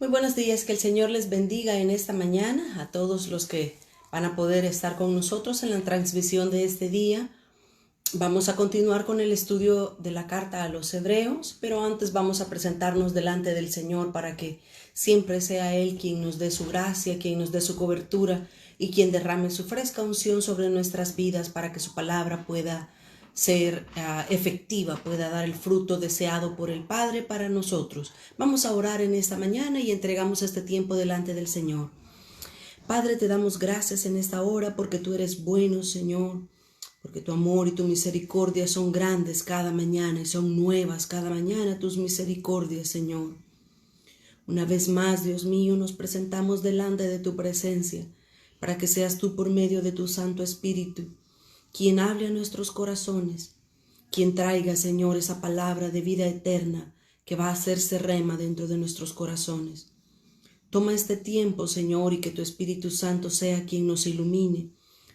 Muy buenos días, que el Señor les bendiga en esta mañana a todos los que van a poder estar con nosotros en la transmisión de este día. Vamos a continuar con el estudio de la carta a los Hebreos, pero antes vamos a presentarnos delante del Señor para que siempre sea Él quien nos dé su gracia, quien nos dé su cobertura y quien derrame su fresca unción sobre nuestras vidas para que su palabra pueda ser efectiva, pueda dar el fruto deseado por el Padre para nosotros. Vamos a orar en esta mañana y entregamos este tiempo delante del Señor. Padre, te damos gracias en esta hora porque tú eres bueno, Señor, porque tu amor y tu misericordia son grandes cada mañana y son nuevas cada mañana tus misericordias, Señor. Una vez más, Dios mío, nos presentamos delante de tu presencia para que seas tú por medio de tu Santo Espíritu quien hable a nuestros corazones, quien traiga, Señor, esa palabra de vida eterna que va a hacerse rema dentro de nuestros corazones. Toma este tiempo, Señor, y que tu Espíritu Santo sea quien nos ilumine,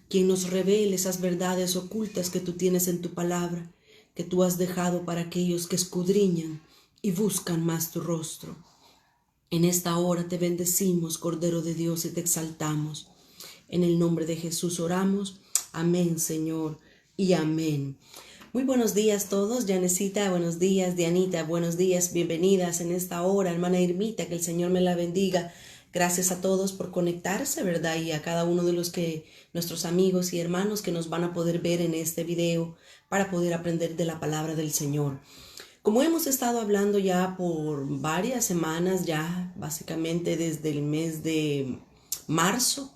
quien nos revele esas verdades ocultas que tú tienes en tu palabra, que tú has dejado para aquellos que escudriñan y buscan más tu rostro. En esta hora te bendecimos, Cordero de Dios, y te exaltamos. En el nombre de Jesús oramos. Amén, Señor, y amén. Muy buenos días todos. Janesita, buenos días. Dianita, buenos días. Bienvenidas en esta hora. Hermana Irmita, que el Señor me la bendiga. Gracias a todos por conectarse, ¿verdad? Y a cada uno de nuestros amigos y hermanos que nos van a poder ver en este video para poder aprender de la palabra del Señor. Como hemos estado hablando ya por varias semanas, ya básicamente desde el mes de marzo,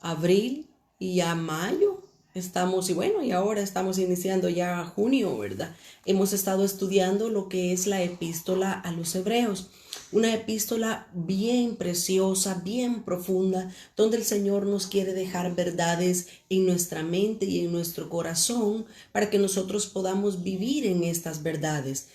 abril y ya mayo estamos, y ahora estamos iniciando ya junio, ¿verdad? Hemos estado estudiando lo que es la epístola a los Hebreos, una epístola bien preciosa, bien profunda, donde el Señor nos quiere dejar verdades en nuestra mente y en nuestro corazón para que nosotros podamos vivir en estas verdades.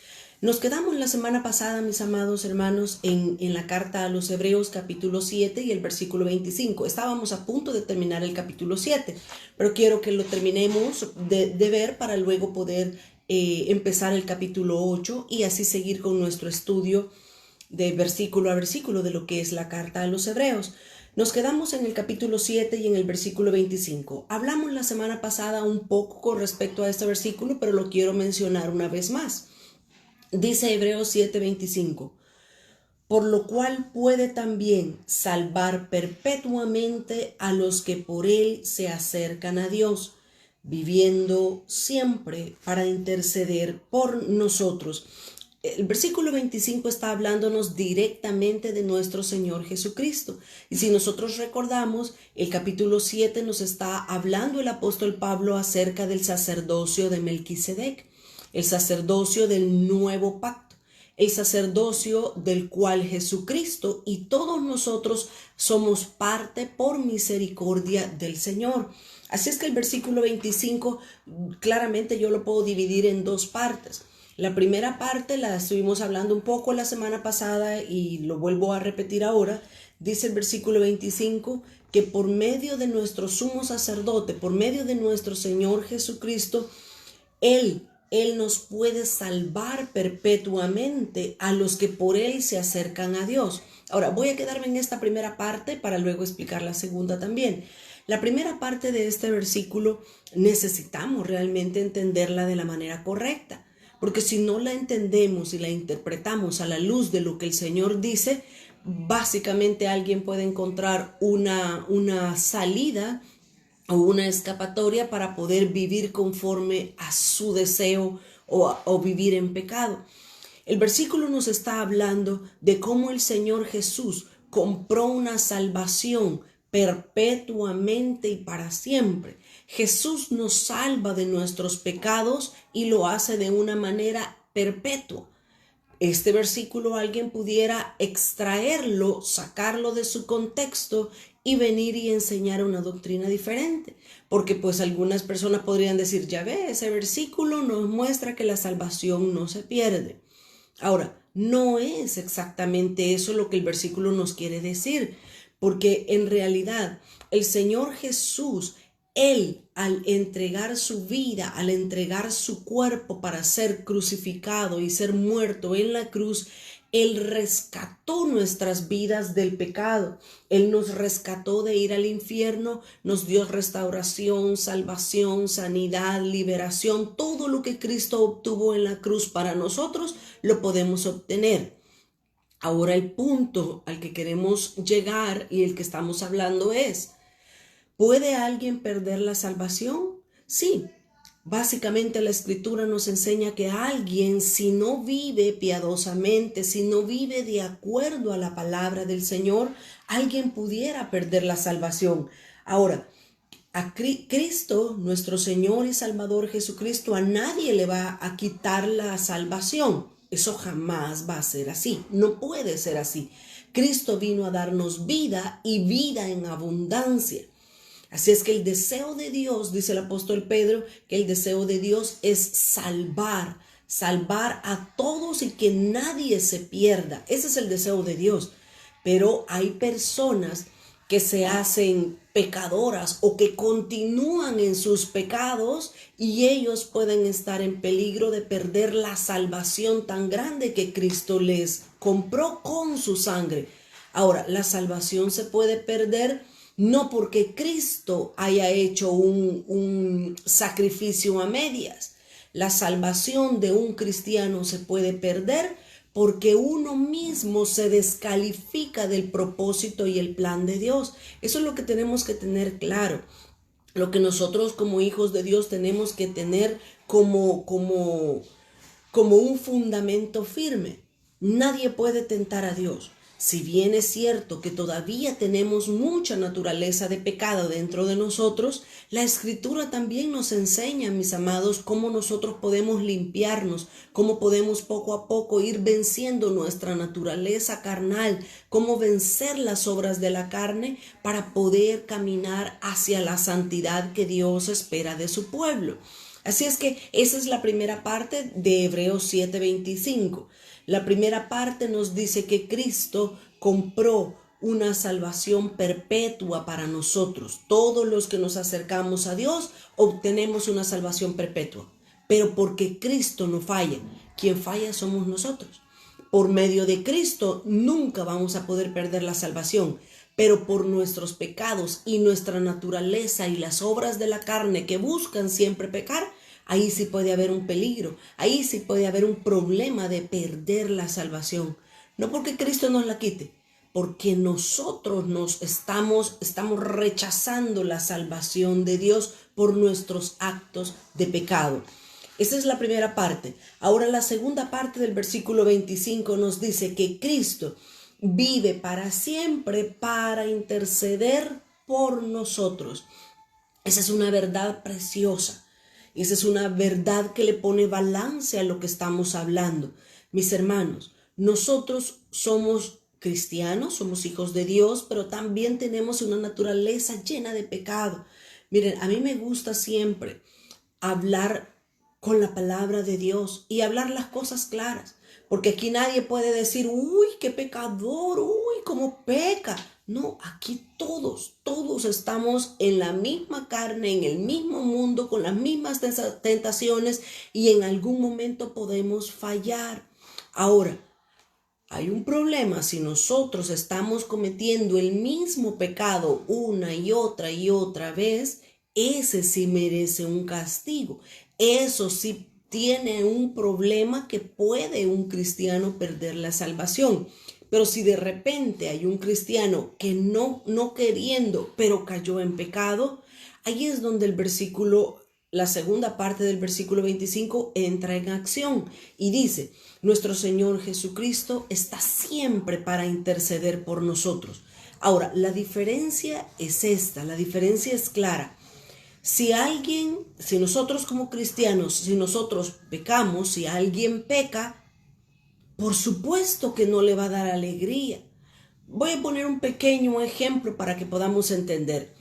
Nos quedamos la semana pasada, mis amados hermanos, en la carta a los Hebreos capítulo 7 y el versículo 25. Estábamos a punto de terminar el capítulo 7, pero quiero que lo terminemos de ver para luego poder empezar el capítulo 8 y así seguir con nuestro estudio de versículo a versículo de lo que es la carta a los Hebreos. Nos quedamos en el capítulo 7 y en el versículo 25. Hablamos la semana pasada un poco con respecto a este versículo, pero lo quiero mencionar una vez más. Dice Hebreos 7:25, por lo cual puede también salvar perpetuamente a los que por él se acercan a Dios, viviendo siempre para interceder por nosotros. El versículo 25 está hablándonos directamente de nuestro Señor Jesucristo. Y si nosotros recordamos, el capítulo 7 nos está hablando el apóstol Pablo acerca del sacerdocio de Melquisedec, el sacerdocio del nuevo pacto, el sacerdocio del cual Jesucristo y todos nosotros somos parte por misericordia del Señor. Así es que el versículo 25 claramente yo lo puedo dividir en dos partes. La primera parte la estuvimos hablando un poco la semana pasada y lo vuelvo a repetir ahora. Dice el versículo 25 que por medio de nuestro sumo sacerdote, por medio de nuestro Señor Jesucristo, Él nos puede salvar perpetuamente a los que por Él se acercan a Dios. Ahora voy a quedarme en esta primera parte para luego explicar la segunda también. La primera parte de este versículo necesitamos realmente entenderla de la manera correcta. Porque si no la entendemos y la interpretamos a la luz de lo que el Señor dice, básicamente alguien puede encontrar una salida o una escapatoria para poder vivir conforme a su deseo o vivir en pecado. El versículo nos está hablando de cómo el Señor Jesús compró una salvación perpetuamente y para siempre. Jesús nos salva de nuestros pecados y lo hace de una manera perpetua. Este versículo alguien pudiera extraerlo, sacarlo de su contexto y venir y enseñar una doctrina diferente. Porque pues algunas personas podrían decir, ya ve, ese versículo nos muestra que la salvación no se pierde. Ahora, no es exactamente eso lo que el versículo nos quiere decir, porque en realidad el Señor Jesús, Él al entregar su vida, al entregar su cuerpo para ser crucificado y ser muerto en la cruz, Él rescató nuestras vidas del pecado. Él nos rescató de ir al infierno, nos dio restauración, salvación, sanidad, liberación. Todo lo que Cristo obtuvo en la cruz para nosotros, lo podemos obtener. Ahora el punto al que queremos llegar y el que estamos hablando es, ¿puede alguien perder la salvación? Sí. Básicamente la Escritura nos enseña que alguien, si no vive piadosamente, si no vive de acuerdo a la palabra del Señor, alguien pudiera perder la salvación. Ahora, a Cristo, nuestro Señor y Salvador Jesucristo, a nadie le va a quitar la salvación. Eso jamás va a ser así. No puede ser así. Cristo vino a darnos vida y vida en abundancia. Así es que el deseo de Dios, dice el apóstol Pedro, que el deseo de Dios es salvar a todos y que nadie se pierda. Ese es el deseo de Dios. Pero hay personas que se hacen pecadoras o que continúan en sus pecados y ellos pueden estar en peligro de perder la salvación tan grande que Cristo les compró con su sangre. Ahora, la salvación se puede perder no porque Cristo haya hecho un sacrificio a medias. La salvación de un cristiano se puede perder porque uno mismo se descalifica del propósito y el plan de Dios. Eso es lo que tenemos que tener claro. Lo que nosotros como hijos de Dios tenemos que tener como un fundamento firme. Nadie puede tentar a Dios. Si bien es cierto que todavía tenemos mucha naturaleza de pecado dentro de nosotros, la Escritura también nos enseña, mis amados, cómo nosotros podemos limpiarnos, cómo podemos poco a poco ir venciendo nuestra naturaleza carnal, cómo vencer las obras de la carne para poder caminar hacia la santidad que Dios espera de su pueblo. Así es que esa es la primera parte de Hebreos 7:25. La primera parte nos dice que Cristo compró una salvación perpetua para nosotros. Todos los que nos acercamos a Dios obtenemos una salvación perpetua. Pero porque Cristo no falla, quien falla somos nosotros. Por medio de Cristo nunca vamos a poder perder la salvación. Pero por nuestros pecados y nuestra naturaleza y las obras de la carne que buscan siempre pecar, ahí sí puede haber un peligro, ahí sí puede haber un problema de perder la salvación. No porque Cristo nos la quite, porque nosotros estamos rechazando la salvación de Dios por nuestros actos de pecado. Esa es la primera parte. Ahora la segunda parte del versículo 25 nos dice que Cristo vive para siempre para interceder por nosotros. Esa es una verdad preciosa. Esa es una verdad que le pone balance a lo que estamos hablando. Mis hermanos, nosotros somos cristianos, somos hijos de Dios, pero también tenemos una naturaleza llena de pecado. Miren, a mí me gusta siempre hablar con la palabra de Dios y hablar las cosas claras, porque aquí nadie puede decir, uy, qué pecador, uy, cómo peca. No, aquí todos estamos en la misma carne, en el mismo mundo, con las mismas tentaciones y en algún momento podemos fallar. Ahora, hay un problema si nosotros estamos cometiendo el mismo pecado una y otra vez, ese sí merece un castigo. Eso sí tiene un problema que puede un cristiano perder la salvación. Pero si de repente hay un cristiano que no queriendo, pero cayó en pecado, ahí es donde la segunda parte del versículo 25 entra en acción y dice, nuestro Señor Jesucristo está siempre para interceder por nosotros. Ahora, la diferencia es esta, la diferencia es clara. Si nosotros como cristianos, si nosotros pecamos, si alguien peca, por supuesto que no le va a dar alegría. Voy a poner un pequeño ejemplo para que podamos entender.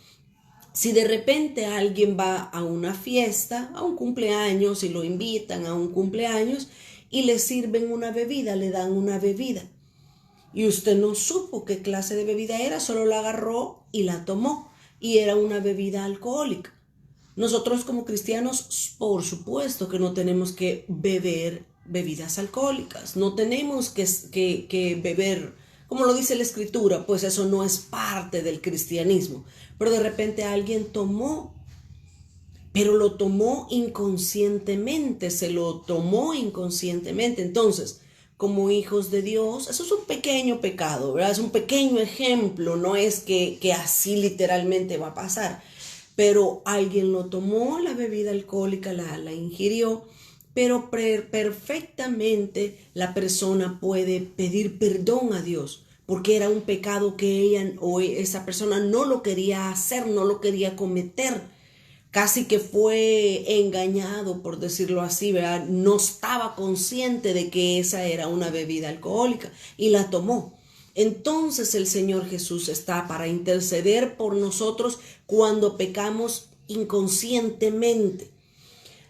Si de repente alguien va a una fiesta, a un cumpleaños, y lo invitan a un cumpleaños y le sirven una bebida, le dan una bebida. Y usted no supo qué clase de bebida era, solo la agarró y la tomó. Y era una bebida alcohólica. Nosotros como cristianos, por supuesto que no tenemos que beber bebidas alcohólicas, no tenemos que beber, como lo dice la Escritura, pues eso no es parte del cristianismo. Pero de repente alguien tomó, pero lo tomó inconscientemente, se lo tomó inconscientemente. Entonces, como hijos de Dios, eso es un pequeño pecado, ¿verdad? Es un pequeño ejemplo, no es que así literalmente va a pasar. Pero alguien lo tomó, la bebida alcohólica, la ingirió, pero perfectamente la persona puede pedir perdón a Dios, porque era un pecado que ella o esa persona no lo quería hacer, no lo quería cometer. Casi que fue engañado, por decirlo así, ¿verdad? No estaba consciente de que esa era una bebida alcohólica y la tomó. Entonces el Señor Jesús está para interceder por nosotros cuando pecamos inconscientemente.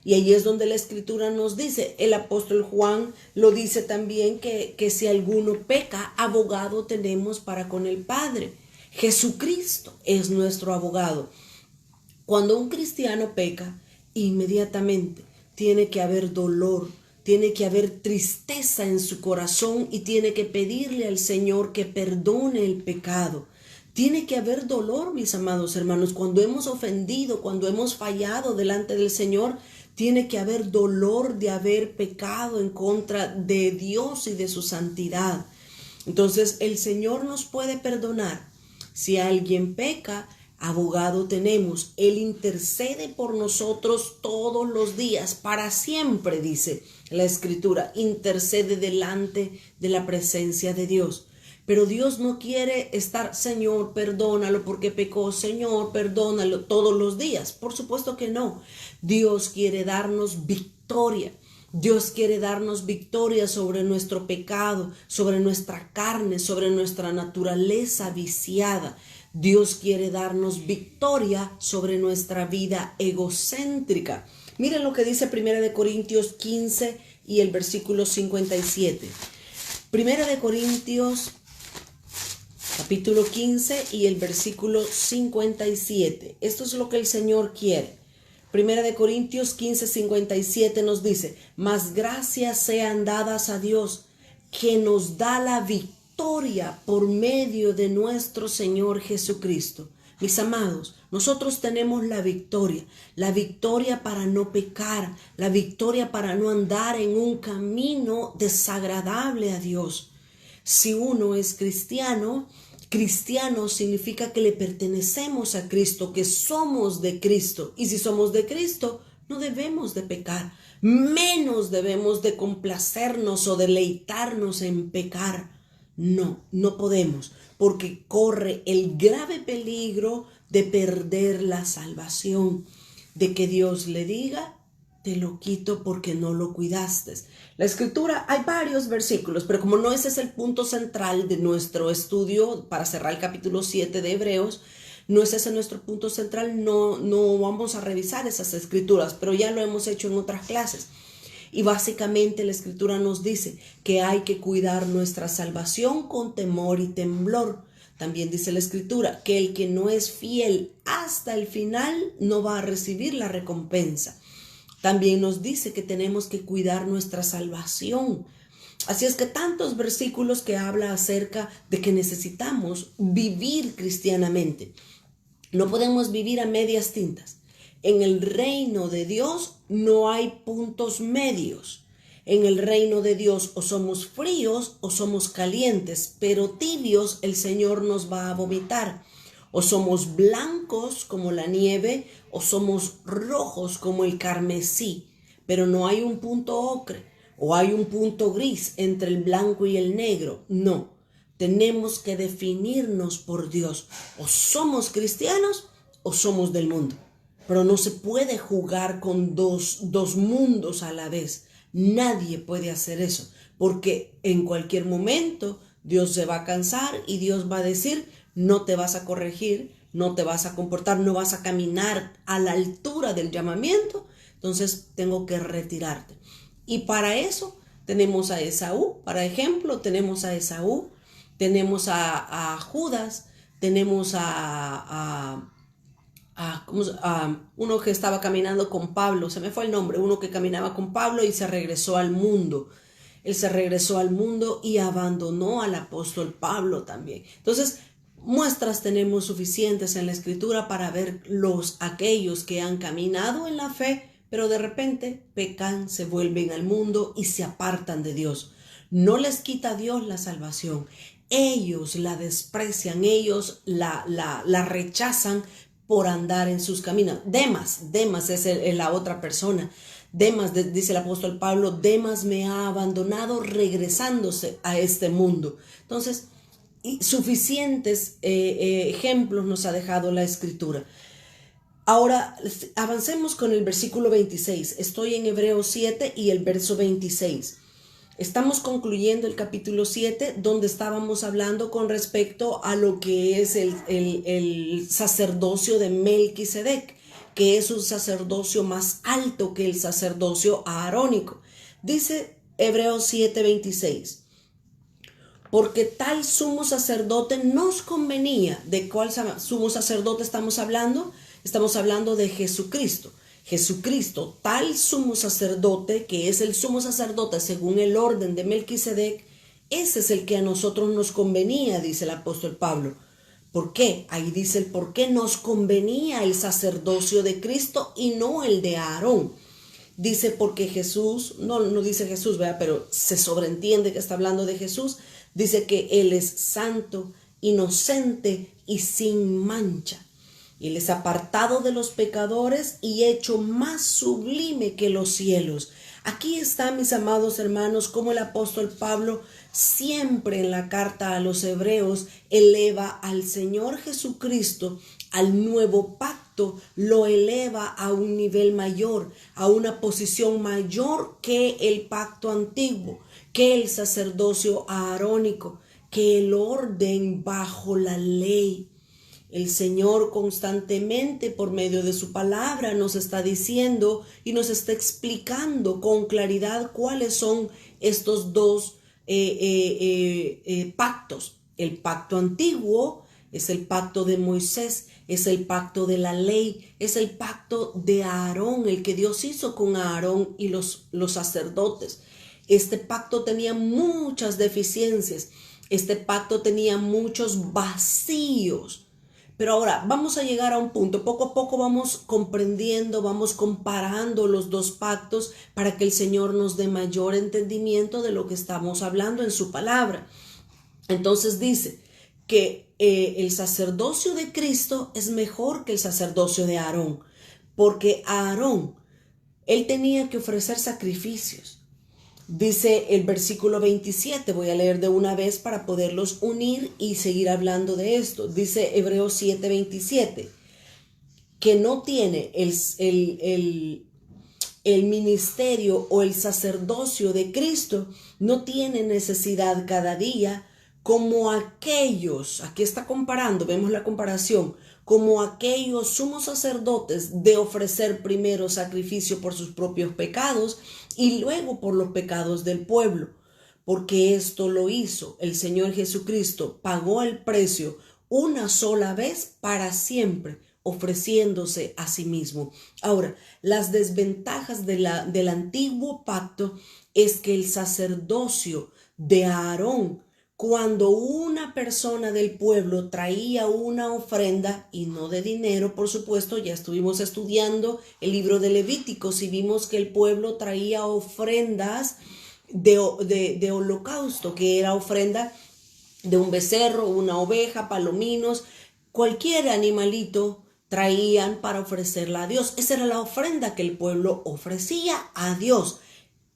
Y ahí es donde la Escritura nos dice, el apóstol Juan lo dice también, que si alguno peca, abogado tenemos para con el Padre. Jesucristo es nuestro abogado. Cuando un cristiano peca, inmediatamente tiene que haber dolor, tiene que haber tristeza en su corazón y tiene que pedirle al Señor que perdone el pecado. Tiene que haber dolor, mis amados hermanos. Cuando hemos ofendido, cuando hemos fallado delante del Señor, tiene que haber dolor de haber pecado en contra de Dios y de su santidad. Entonces, el Señor nos puede perdonar. Si alguien peca, abogado tenemos. Él intercede por nosotros todos los días, para siempre, dice la Escritura. Intercede delante de la presencia de Dios. Pero Dios no quiere estar, Señor, perdónalo porque pecó, Señor, perdónalo todos los días. Por supuesto que no. Dios quiere darnos victoria. Dios quiere darnos victoria sobre nuestro pecado, sobre nuestra carne, sobre nuestra naturaleza viciada. Dios quiere darnos victoria sobre nuestra vida egocéntrica. Miren lo que dice 1 Corintios 15 y el versículo 57. 1 Corintios capítulo 15 y el versículo 57. Esto es lo que el Señor quiere. 1 Corintios 15, 57 nos dice, mas gracias sean dadas a Dios, que nos da la victoria por medio de nuestro Señor Jesucristo. Mis amados, nosotros tenemos la victoria para no pecar, la victoria para no andar en un camino desagradable a Dios. Si uno es cristiano, cristiano significa que le pertenecemos a Cristo, que somos de Cristo. Y si somos de Cristo, no debemos de pecar, menos debemos de complacernos o deleitarnos en pecar. No, no podemos, porque corre el grave peligro de perder la salvación, de que Dios le diga, te lo quito porque no lo cuidaste. La Escritura, hay varios versículos, pero como no ese es el punto central de nuestro estudio, para cerrar el capítulo 7 de Hebreos, no es ese nuestro punto central, no vamos a revisar esas Escrituras, pero ya lo hemos hecho en otras clases. Y básicamente la Escritura nos dice que hay que cuidar nuestra salvación con temor y temblor. También dice la Escritura que el que no es fiel hasta el final no va a recibir la recompensa. También nos dice que tenemos que cuidar nuestra salvación. Así es que tantos versículos que habla acerca de que necesitamos vivir cristianamente. No podemos vivir a medias tintas. En el reino de Dios no hay puntos medios. En el reino de Dios o somos fríos o somos calientes, pero tibios el Señor nos va a vomitar. O somos blancos como la nieve o somos rojos como el carmesí, pero no hay un punto ocre o hay un punto gris entre el blanco y el negro. No, tenemos que definirnos por Dios. O somos cristianos o somos del mundo. Pero no se puede jugar con dos mundos a la vez. Nadie puede hacer eso, porque en cualquier momento Dios se va a cansar y Dios va a decir, no te vas a corregir, no te vas a comportar, no vas a caminar a la altura del llamamiento, entonces tengo que retirarte. Y para eso tenemos a Esaú, por ejemplo, tenemos a Judas, tenemos a uno que estaba caminando con Pablo, se me fue el nombre, uno que caminaba con Pablo y se regresó al mundo. Él se regresó al mundo y abandonó al apóstol Pablo también. Entonces, muestras tenemos suficientes en la Escritura para ver aquellos que han caminado en la fe, pero de repente pecan, se vuelven al mundo y se apartan de Dios. No les quita a Dios la salvación. Ellos la desprecian, ellos la rechazan por andar en sus caminos. Demas es la otra persona. Demas, dice el apóstol Pablo, Demas me ha abandonado regresándose a este mundo. Entonces, suficientes ejemplos nos ha dejado la Escritura. Ahora, avancemos con el versículo 26. Estoy en Hebreos 7 y el verso 26. Estamos concluyendo el capítulo 7, donde estábamos hablando con respecto a lo que es el sacerdocio de Melquisedec, que es un sacerdocio más alto que el sacerdocio aarónico. Dice Hebreos 7:26, porque tal sumo sacerdote nos convenía. ¿De cuál sumo sacerdote estamos hablando? Estamos hablando de Jesucristo. Jesucristo, tal sumo sacerdote, que es el sumo sacerdote según el orden de Melquisedec, ese es el que a nosotros nos convenía, dice el apóstol Pablo. ¿Por qué? Ahí dice el por qué nos convenía el sacerdocio de Cristo y no el de Aarón. Dice porque Jesús, no dice Jesús, ¿verdad? Pero se sobreentiende que está hablando de Jesús. Dice que Él es santo, inocente y sin mancha. Él es apartado de los pecadores y hecho más sublime que los cielos. Aquí está, mis amados hermanos, como el apóstol Pablo siempre en la carta a los hebreos eleva al Señor Jesucristo al nuevo pacto, lo eleva a un nivel mayor, a una posición mayor que el pacto antiguo, que el sacerdocio aarónico, que el orden bajo la ley. El Señor constantemente por medio de su palabra nos está diciendo y nos está explicando con claridad cuáles son estos dos pactos. El pacto antiguo es el pacto de Moisés, es el pacto de la ley, es el pacto de Aarón, el que Dios hizo con Aarón y los sacerdotes. Este pacto tenía muchas deficiencias, este pacto tenía muchos vacíos. Pero ahora vamos a llegar a un punto, poco a poco vamos comprendiendo, vamos comparando los dos pactos para que el Señor nos dé mayor entendimiento de lo que estamos hablando en su palabra. Entonces dice que el sacerdocio de Cristo es mejor que el sacerdocio de Aarón, porque Aarón, él tenía que ofrecer sacrificios. Dice el versículo 27, voy a leer de una vez para poderlos unir y seguir hablando de esto. Dice Hebreos 7:27, que no tiene el ministerio o el sacerdocio de Cristo, no tiene necesidad cada día como aquellos, aquí está comparando, vemos la comparación, como aquellos sumos sacerdotes de ofrecer primero sacrificio por sus propios pecados y luego por los pecados del pueblo, porque esto lo hizo el Señor Jesucristo, pagó el precio una sola vez para siempre, ofreciéndose a sí mismo. Ahora, las desventajas del antiguo pacto es que el sacerdocio de Aarón, cuando una persona del pueblo traía una ofrenda, y no de dinero, por supuesto, ya estuvimos estudiando el libro de Levíticos y vimos que el pueblo traía ofrendas de holocausto, que era ofrenda de un becerro, una oveja, palominos, cualquier animalito traían para ofrecerla a Dios. Esa era la ofrenda que el pueblo ofrecía a Dios.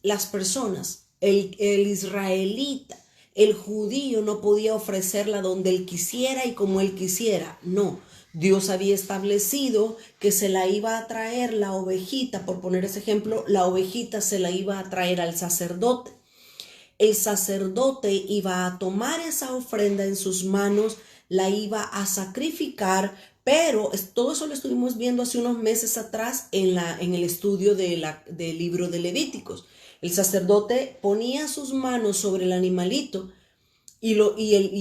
Las personas, el israelita, el judío no podía ofrecerla donde él quisiera y como él quisiera. No, Dios había establecido que se la iba a traer la ovejita, por poner ese ejemplo, la ovejita se la iba a traer al sacerdote. El sacerdote iba a tomar esa ofrenda en sus manos, la iba a sacrificar, pero todo eso lo estuvimos viendo hace unos meses atrás en el estudio del libro de Levíticos. El sacerdote ponía sus manos sobre el animalito y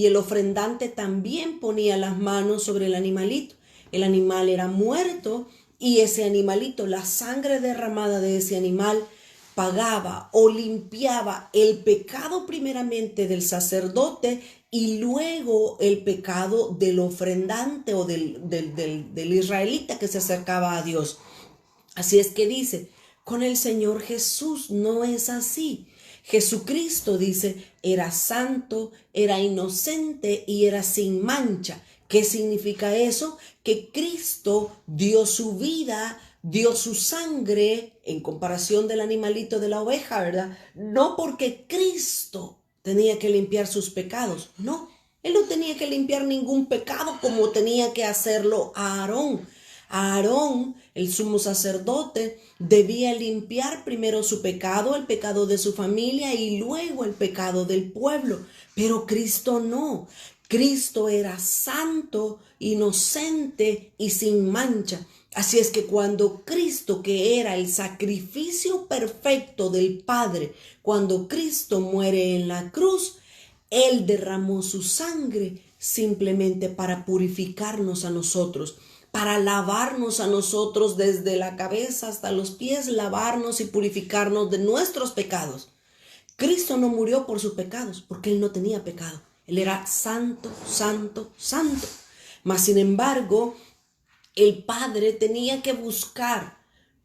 el ofrendante también ponía las manos sobre el animalito. El animal era muerto y ese animalito, la sangre derramada de ese animal, pagaba o limpiaba el pecado primeramente del sacerdote y luego el pecado del ofrendante o del israelita que se acercaba a Dios. Así es que dice, con el Señor Jesús no es así. Jesucristo, dice, era santo, era inocente y era sin mancha. ¿Qué significa eso? Que Cristo dio su vida, dio su sangre en comparación del animalito de la oveja, ¿verdad? No porque Cristo tenía que limpiar sus pecados, no. Él no tenía que limpiar ningún pecado como tenía que hacerlo Aarón. Aarón, el sumo sacerdote, debía limpiar primero su pecado, el pecado de su familia y luego el pecado del pueblo. Pero Cristo no. Cristo era santo, inocente y sin mancha. Así es que cuando Cristo, que era el sacrificio perfecto del Padre, cuando Cristo muere en la cruz, Él derramó su sangre simplemente para purificarnos a nosotros, para lavarnos a nosotros desde la cabeza hasta los pies, lavarnos y purificarnos de nuestros pecados. Cristo no murió por sus pecados, porque Él no tenía pecado. Él era santo, santo, santo. Mas, sin embargo, el Padre tenía que buscar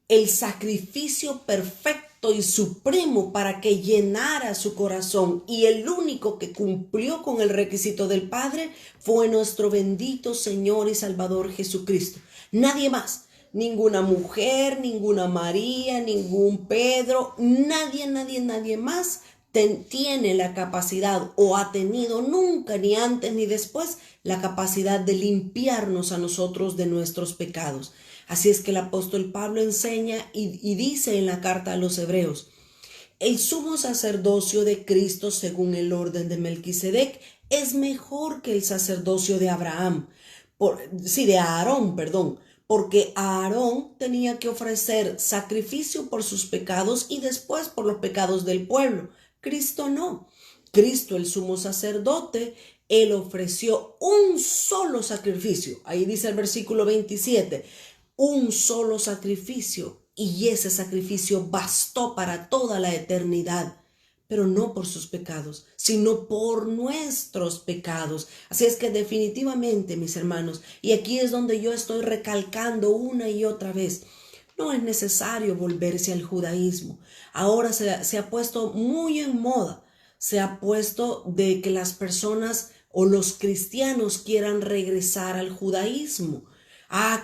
el sacrificio perfecto y supremo para que llenara su corazón. Y el único que cumplió con el requisito del Padre fue nuestro bendito Señor y Salvador Jesucristo. Nadie más. Ninguna mujer, ninguna María, ningún Pedro, nadie más tiene la capacidad o ha tenido nunca, ni antes ni después, la capacidad de limpiarnos a nosotros de nuestros pecados. Así es que el apóstol Pablo enseña y dice en la carta a los Hebreos, el sumo sacerdocio de Cristo según el orden de Melquisedec es mejor que el sacerdocio de de Aarón, porque Aarón tenía que ofrecer sacrificio por sus pecados y después por los pecados del pueblo. Cristo no. Cristo, el sumo sacerdote, Él ofreció un solo sacrificio. Ahí dice el versículo 27, un solo sacrificio, y ese sacrificio bastó para toda la eternidad, pero no por sus pecados, sino por nuestros pecados. Así es que definitivamente, mis hermanos, y aquí es donde yo estoy recalcando una y otra vez, no es necesario volverse al judaísmo. Ahora se ha puesto muy en moda, se ha puesto de que las personas o los cristianos quieran regresar al judaísmo.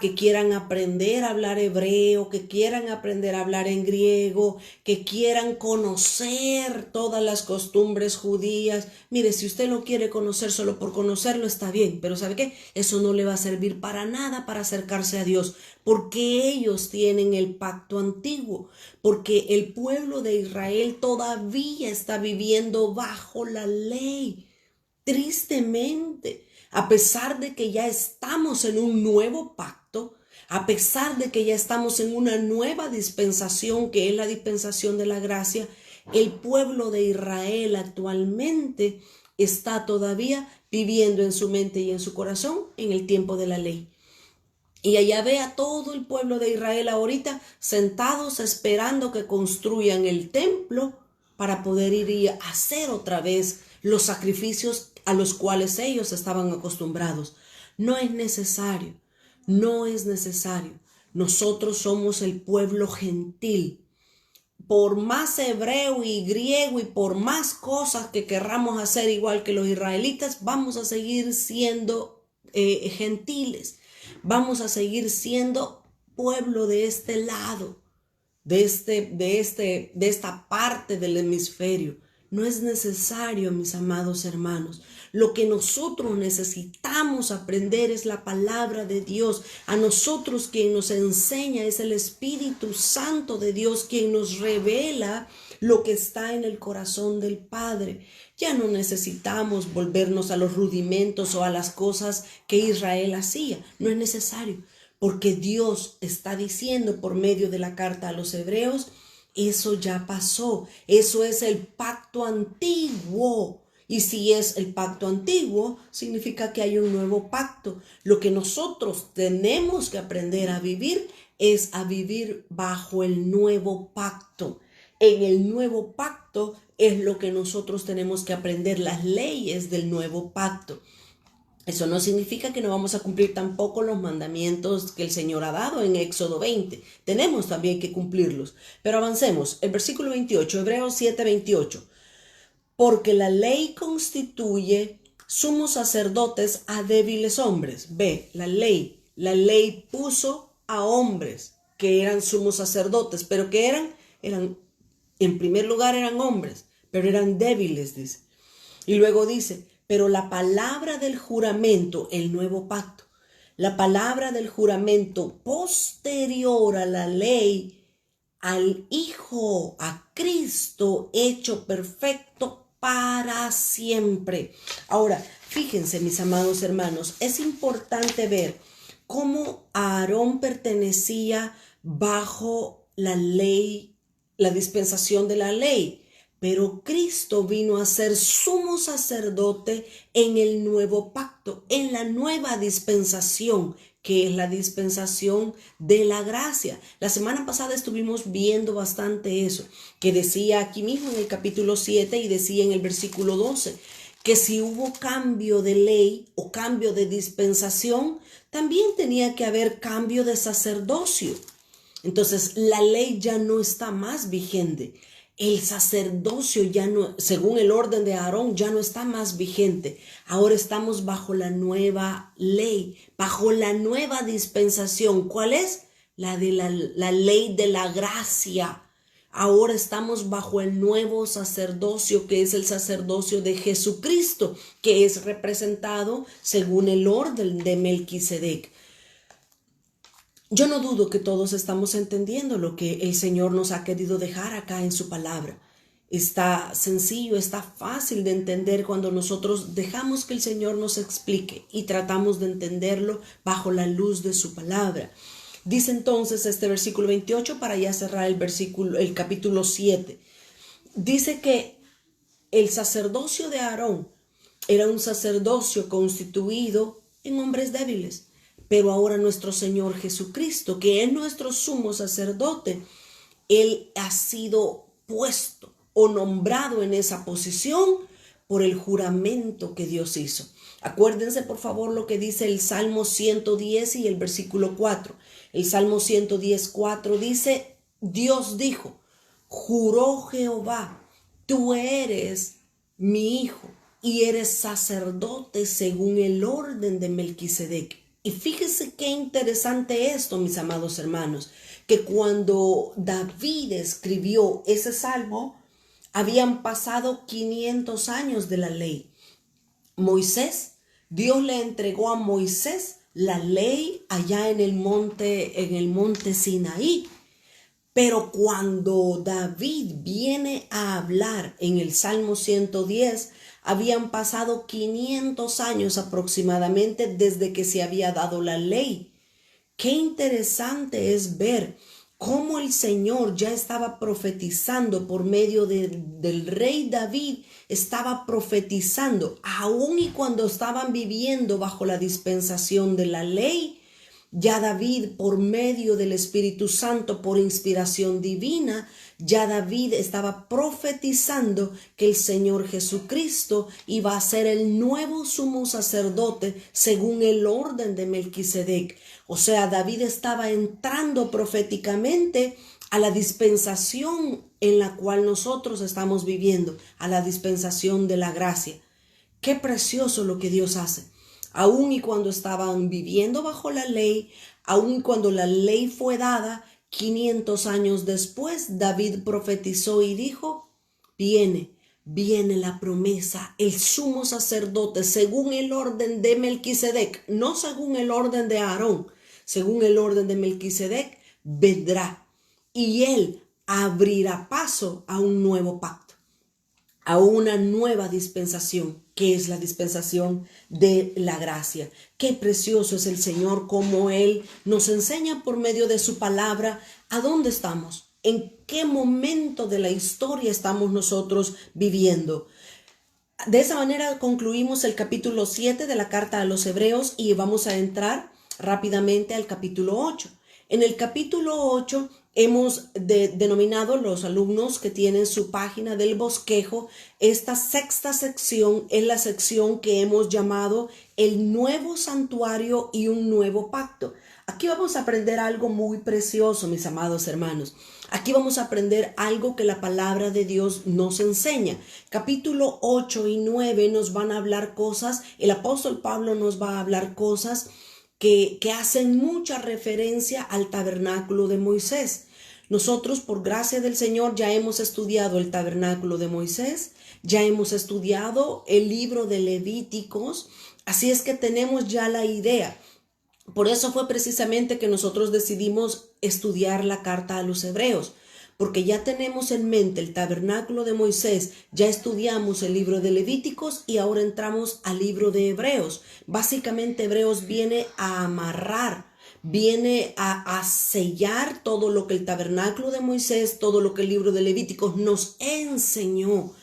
Que quieran aprender a hablar hebreo, que quieran aprender a hablar en griego, que quieran conocer todas las costumbres judías. Mire, si usted lo quiere conocer solo por conocerlo, está bien, pero ¿sabe qué? Eso no le va a servir para nada para acercarse a Dios, porque ellos tienen el pacto antiguo, porque el pueblo de Israel todavía está viviendo bajo la ley. Tristemente, a pesar de que ya estamos en un nuevo pacto, a pesar de que ya estamos en una nueva dispensación, que es la dispensación de la gracia, el pueblo de Israel actualmente está todavía viviendo en su mente y en su corazón en el tiempo de la ley. Y allá ve a todo el pueblo de Israel ahorita sentados esperando que construyan el templo para poder ir y hacer otra vez los sacrificios a los cuales ellos estaban acostumbrados. No es necesario, no es necesario. Nosotros somos el pueblo gentil. Por más hebreo y griego y por más cosas que querramos hacer igual que los israelitas, vamos a seguir siendo gentiles. Vamos a seguir siendo pueblo de este lado, de esta parte del hemisferio. No es necesario, mis amados hermanos. Lo que nosotros necesitamos aprender es la palabra de Dios. A nosotros quien nos enseña es el Espíritu Santo de Dios, quien nos revela lo que está en el corazón del Padre. Ya no necesitamos volvernos a los rudimentos o a las cosas que Israel hacía. No es necesario, porque Dios está diciendo por medio de la carta a los Hebreos, eso ya pasó. Eso es el pacto antiguo. Y si es el pacto antiguo, significa que hay un nuevo pacto. Lo que nosotros tenemos que aprender a vivir es a vivir bajo el nuevo pacto. En el nuevo pacto es lo que nosotros tenemos que aprender, las leyes del nuevo pacto. Eso no significa que no vamos a cumplir tampoco los mandamientos que el Señor ha dado en Éxodo 20. Tenemos también que cumplirlos. Pero avancemos. El versículo 28, Hebreos 7:28. Porque la ley constituye sumos sacerdotes a débiles hombres. Ve, la ley puso a hombres que eran sumos sacerdotes, pero que eran, en primer lugar eran hombres, pero eran débiles, dice. Y luego dice, pero la palabra del juramento, el nuevo pacto, la palabra del juramento posterior a la ley, al Hijo, a Cristo, hecho perfecto para siempre. Ahora, fíjense, mis amados hermanos, es importante ver cómo Aarón pertenecía bajo la ley, la dispensación de la ley. Pero Cristo vino a ser sumo sacerdote en el nuevo pacto, en la nueva dispensación, que es la dispensación de la gracia. La semana pasada estuvimos viendo bastante eso, que decía aquí mismo en el capítulo 7 y decía en el versículo 12, que si hubo cambio de ley o cambio de dispensación, también tenía que haber cambio de sacerdocio. Entonces, la ley ya no está más vigente. El sacerdocio ya no, según el orden de Aarón, ya no está más vigente. Ahora estamos bajo la nueva ley, bajo la nueva dispensación. ¿Cuál es? La de la ley de la gracia. Ahora estamos bajo el nuevo sacerdocio, que es el sacerdocio de Jesucristo, que es representado según el orden de Melquisedec. Yo no dudo que todos estamos entendiendo lo que el Señor nos ha querido dejar acá en su palabra. Está sencillo, está fácil de entender cuando nosotros dejamos que el Señor nos explique y tratamos de entenderlo bajo la luz de su palabra. Dice entonces este versículo 28 para ya cerrar el capítulo 7. Dice que el sacerdocio de Aarón era un sacerdocio constituido en hombres débiles. Pero ahora nuestro Señor Jesucristo, que es nuestro sumo sacerdote, Él ha sido puesto o nombrado en esa posición por el juramento que Dios hizo. Acuérdense por favor lo que dice el Salmo 110 y el versículo 4. El Salmo 110:4 dice, Dios dijo, juró Jehová, tú eres mi hijo y eres sacerdote según el orden de Melquisedec. Y fíjese qué interesante esto, mis amados hermanos, que cuando David escribió ese salmo, habían pasado 500 años de la ley. Dios le entregó a Moisés la ley allá en el monte Sinaí. Pero cuando David viene a hablar en el Salmo 110, habían pasado 500 años aproximadamente desde que se había dado la ley. Qué interesante es ver cómo el Señor ya estaba profetizando por medio del rey David, estaba profetizando, aun y cuando estaban viviendo bajo la dispensación de la ley. Ya David, por medio del Espíritu Santo, por inspiración divina, ya David estaba profetizando que el Señor Jesucristo iba a ser el nuevo sumo sacerdote según el orden de Melquisedec. O sea, David estaba entrando proféticamente a la dispensación en la cual nosotros estamos viviendo, a la dispensación de la gracia. Qué precioso lo que Dios hace. Aun y cuando estaban viviendo bajo la ley, aun cuando la ley fue dada, 500 años después, David profetizó y dijo, viene la promesa, el sumo sacerdote, según el orden de Melquisedec, no según el orden de Aarón, según el orden de Melquisedec, vendrá y él abrirá paso a un nuevo pacto, a una nueva dispensación, que es la dispensación de la gracia. Qué precioso es el Señor, como Él nos enseña por medio de su palabra a dónde estamos, en qué momento de la historia estamos nosotros viviendo. De esa manera concluimos el capítulo 7 de la carta a los Hebreos y vamos a entrar rápidamente al capítulo 8. En el capítulo 8 hemos denominado los alumnos que tienen su página del bosquejo. Esta sexta sección es la sección que hemos llamado el nuevo santuario y un nuevo pacto. Aquí vamos a aprender algo muy precioso, mis amados hermanos. Aquí vamos a aprender algo que la palabra de Dios nos enseña. Capítulo 8 y 9 nos van a hablar cosas, el apóstol Pablo nos va a hablar cosas que hacen mucha referencia al tabernáculo de Moisés. Nosotros, por gracia del Señor, ya hemos estudiado el tabernáculo de Moisés, ya hemos estudiado el libro de Levíticos, así es que tenemos ya la idea. Por eso fue precisamente que nosotros decidimos estudiar la carta a los Hebreos, porque ya tenemos en mente el tabernáculo de Moisés, ya estudiamos el libro de Levíticos y ahora entramos al libro de Hebreos. Básicamente Hebreos viene a amarrar, viene a sellar todo lo que el tabernáculo de Moisés, todo lo que el libro de Levíticos nos enseñó.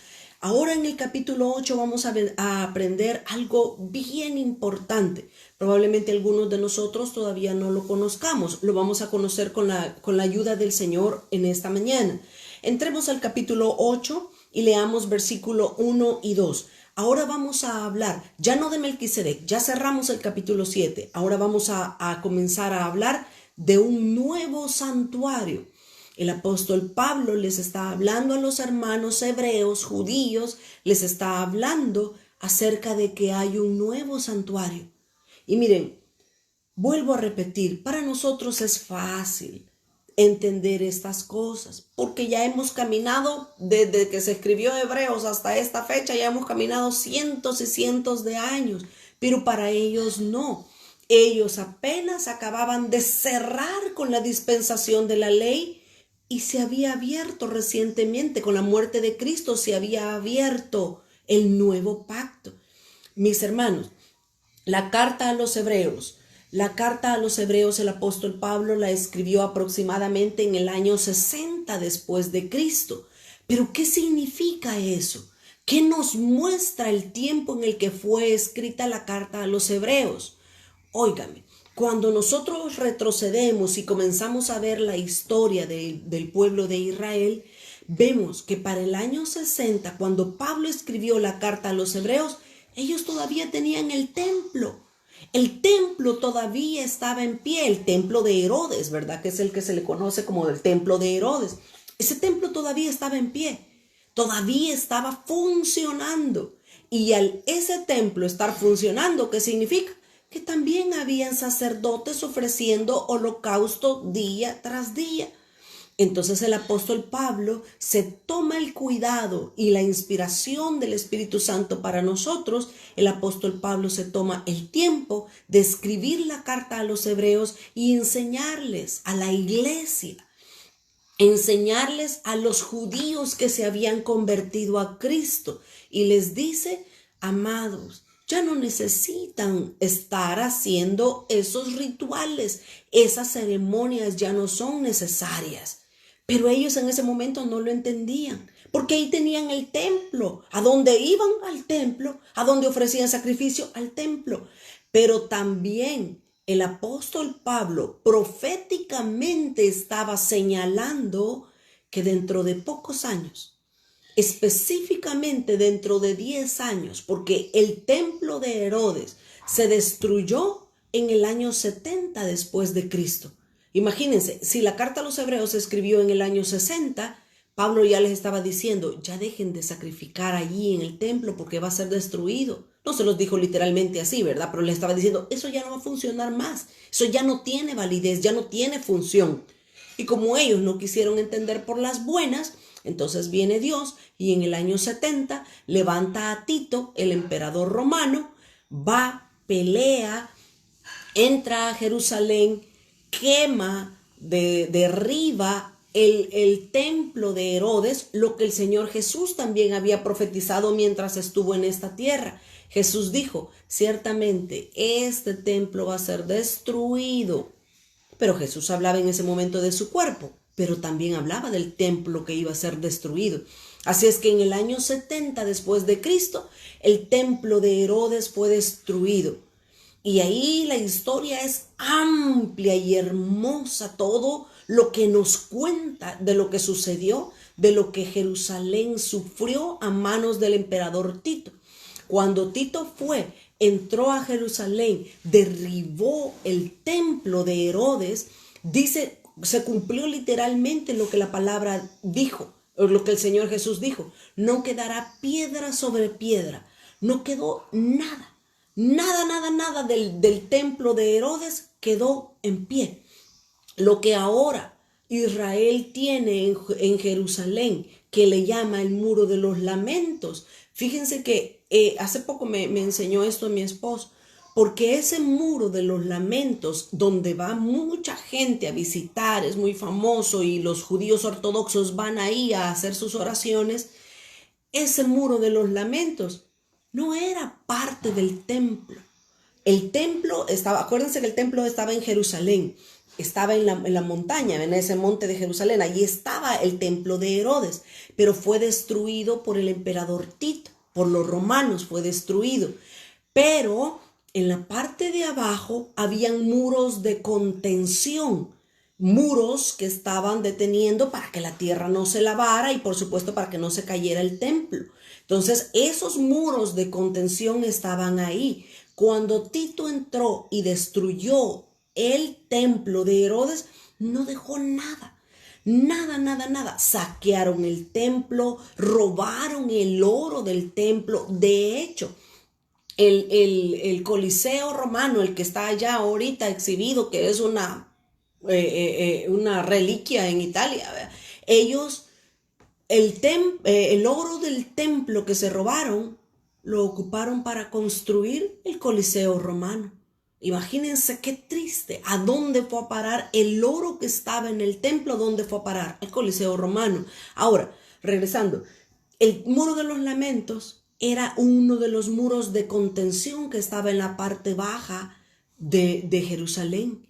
Ahora en el capítulo 8 vamos a aprender algo bien importante. Probablemente algunos de nosotros todavía no lo conozcamos. Lo vamos a conocer con la ayuda del Señor en esta mañana. Entremos al capítulo 8 y leamos versículo 1 y 2. Ahora vamos a hablar, ya no de Melquisedec, ya cerramos el capítulo 7. Ahora vamos a comenzar a hablar de un nuevo santuario. El apóstol Pablo les está hablando a los hermanos hebreos, judíos, les está hablando acerca de que hay un nuevo santuario. Y miren, vuelvo a repetir, para nosotros es fácil entender estas cosas, porque ya hemos caminado desde que se escribió Hebreos hasta esta fecha, ya hemos caminado cientos y cientos de años, pero para ellos no. Ellos apenas acababan de cerrar con la dispensación de la ley y se había abierto recientemente, con la muerte de Cristo, se había abierto el nuevo pacto. Mis hermanos, la carta a los Hebreos, el apóstol Pablo la escribió aproximadamente en el año 60 después de Cristo. Pero ¿qué significa eso? ¿Qué nos muestra el tiempo en el que fue escrita la carta a los Hebreos? Óigame, cuando nosotros retrocedemos y comenzamos a ver la historia del pueblo de Israel, vemos que para el año 60, cuando Pablo escribió la carta a los Hebreos, ellos todavía tenían el templo. El templo todavía estaba en pie, el templo de Herodes, ¿verdad? Que es el que se le conoce como el templo de Herodes. Ese templo todavía estaba en pie, todavía estaba funcionando. Y al ese templo estar funcionando, ¿qué significa? Que también habían sacerdotes ofreciendo holocausto día tras día. Entonces el apóstol Pablo se toma el cuidado y la inspiración del Espíritu Santo para nosotros. El apóstol Pablo se toma el tiempo de escribir la carta a los hebreos y enseñarles a la iglesia, enseñarles a los judíos que se habían convertido a Cristo. Y les dice, amados, ya no necesitan estar haciendo esos rituales, esas ceremonias ya no son necesarias. Pero ellos en ese momento no lo entendían, porque ahí tenían el templo, a donde iban al templo, a donde ofrecían sacrificio al templo. Pero también el apóstol Pablo proféticamente estaba señalando que dentro de pocos años, específicamente dentro de 10 años, porque el templo de Herodes se destruyó en el año 70 después de Cristo. Imagínense, si la carta a los Hebreos se escribió en el año 60, Pablo ya les estaba diciendo, ya dejen de sacrificar allí en el templo porque va a ser destruido. No se los dijo literalmente así, ¿verdad? Pero les estaba diciendo, eso ya no va a funcionar más, eso ya no tiene validez, ya no tiene función. Y como ellos no quisieron entender por las buenas, entonces viene Dios y en el año 70 levanta a Tito, el emperador romano, va, pelea, entra a Jerusalén, quema, derriba el templo de Herodes, lo que el Señor Jesús también había profetizado mientras estuvo en esta tierra. Jesús dijo, ciertamente este templo va a ser destruido. Pero Jesús hablaba en ese momento de su cuerpo, pero también hablaba del templo que iba a ser destruido. Así es que en el año 70 después de Cristo, el templo de Herodes fue destruido. Y ahí la historia es amplia y hermosa, todo lo que nos cuenta de lo que sucedió, de lo que Jerusalén sufrió a manos del emperador Tito. Cuando Tito entró a Jerusalén, derribó el templo de Herodes, dice, se cumplió literalmente lo que la palabra dijo, o lo que el Señor Jesús dijo: no quedará piedra sobre piedra. No quedó nada. Nada del templo de Herodes quedó en pie. Lo que ahora Israel tiene en Jerusalén, que le llama el muro de los lamentos. Fíjense que hace poco me enseñó esto mi esposo, porque ese muro de los lamentos, donde va mucha gente a visitar, es muy famoso y los judíos ortodoxos van ahí a hacer sus oraciones. Ese muro de los lamentos no era parte del templo. El templo estaba, acuérdense que el templo estaba en Jerusalén, estaba en la montaña, en ese monte de Jerusalén. Allí estaba el templo de Herodes, pero fue destruido por el emperador Tito, por los romanos fue destruido. Pero en la parte de abajo habían muros de contención, muros que estaban deteniendo para que la tierra no se lavara y por supuesto para que no se cayera el templo. Entonces esos muros de contención estaban ahí. Cuando Tito entró y destruyó el templo de Herodes, no dejó nada. Nada. Saquearon el templo, robaron el oro del templo. De hecho, el Coliseo romano, el que está allá ahorita exhibido, que es una reliquia en Italia, ellos, el oro del templo que se robaron, lo ocuparon para construir el Coliseo romano. Imagínense qué triste. ¿A dónde fue a parar el oro que estaba en el templo? ¿A dónde fue a parar? Al Coliseo romano. Ahora, regresando, el muro de los lamentos era uno de los muros de contención que estaba en la parte baja de Jerusalén.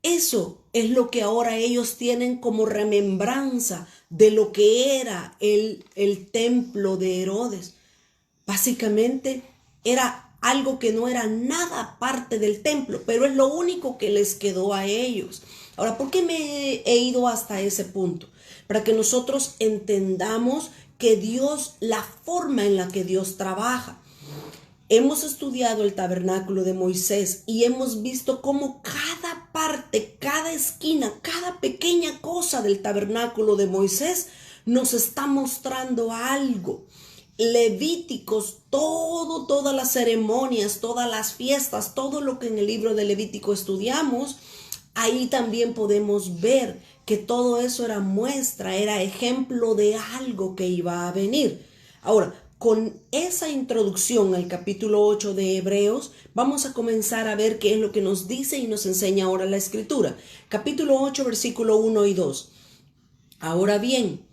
Eso es lo que ahora ellos tienen como remembranza de lo que era el templo de Herodes. Básicamente era algo que no era nada parte del templo, pero es lo único que les quedó a ellos. Ahora, ¿por qué me he ido hasta ese punto? Para que nosotros entendamos que Dios, la forma en la que Dios trabaja. Hemos estudiado el tabernáculo de Moisés y hemos visto cómo cada parte, cada esquina, cada pequeña cosa del tabernáculo de Moisés nos está mostrando algo. Levíticos, todas las ceremonias, todas las fiestas, todo lo que en el libro de Levítico estudiamos, ahí también podemos ver que todo eso era muestra, era ejemplo de algo que iba a venir. Ahora, con esa introducción al capítulo 8 de Hebreos, vamos a comenzar a ver qué es lo que nos dice y nos enseña ahora la Escritura. Capítulo 8, versículo 1 y 2. Ahora bien,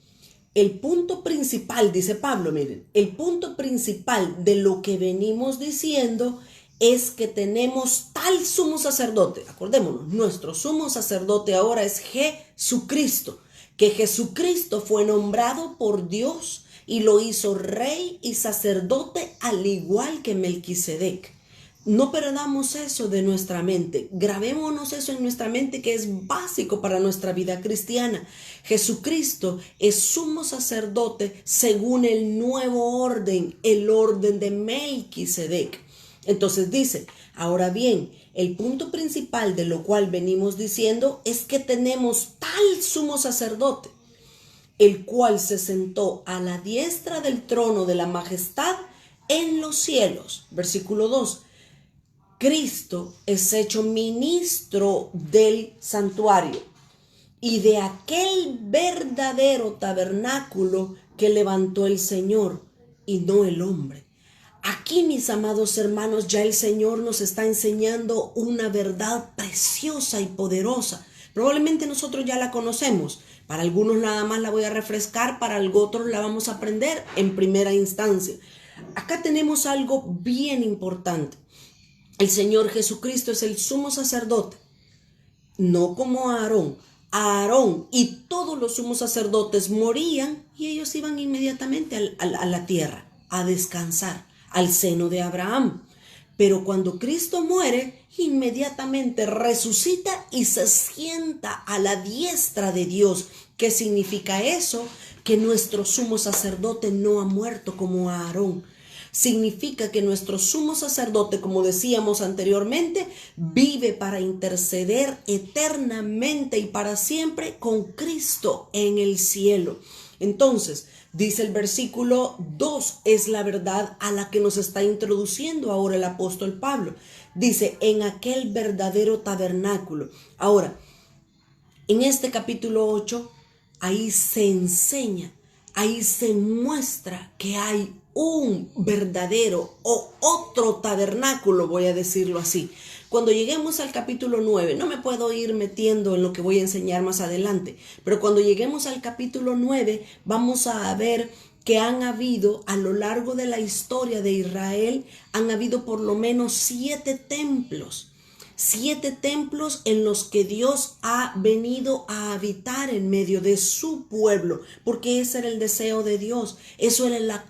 el punto principal, dice Pablo, miren, el punto principal de lo que venimos diciendo es que tenemos tal sumo sacerdote. Acordémonos, nuestro sumo sacerdote ahora es Jesucristo, que Jesucristo fue nombrado por Dios y lo hizo rey y sacerdote al igual que Melquisedec. No perdamos eso de nuestra mente, grabémonos eso en nuestra mente, que es básico para nuestra vida cristiana. Jesucristo es sumo sacerdote según el nuevo orden, el orden de Melquisedec. Entonces dice, ahora bien, el punto principal de lo cual venimos diciendo es que tenemos tal sumo sacerdote, el cual se sentó a la diestra del trono de la majestad en los cielos. Versículo 2. Cristo es hecho ministro del santuario y de aquel verdadero tabernáculo que levantó el Señor y no el hombre. Aquí, mis amados hermanos, ya el Señor nos está enseñando una verdad preciosa y poderosa. Probablemente nosotros ya la conocemos. Para algunos nada más la voy a refrescar, para otros la vamos a aprender en primera instancia. Acá tenemos algo bien importante. El Señor Jesucristo es el sumo sacerdote, no como Aarón. Aarón y todos los sumos sacerdotes morían y ellos iban inmediatamente a la tierra a descansar, al seno de Abraham. Pero cuando Cristo muere, inmediatamente resucita y se sienta a la diestra de Dios. ¿Qué significa eso? Que nuestro sumo sacerdote no ha muerto como Aarón. Significa que nuestro sumo sacerdote, como decíamos anteriormente, vive para interceder eternamente y para siempre con Cristo en el cielo. Entonces, dice el versículo 2, es la verdad a la que nos está introduciendo ahora el apóstol Pablo. Dice, en aquel verdadero tabernáculo. Ahora, en este capítulo 8, ahí se enseña, ahí se muestra que hay un verdadero o otro tabernáculo, voy a decirlo así. Cuando lleguemos al capítulo 9, no me puedo ir metiendo en lo que voy a enseñar más adelante, pero cuando lleguemos al capítulo 9 vamos a ver que han habido a lo largo de la historia de Israel, han habido por lo menos 7 templos. 7 templos en los que Dios ha venido a habitar en medio de su pueblo, porque ese era el deseo de Dios, eso era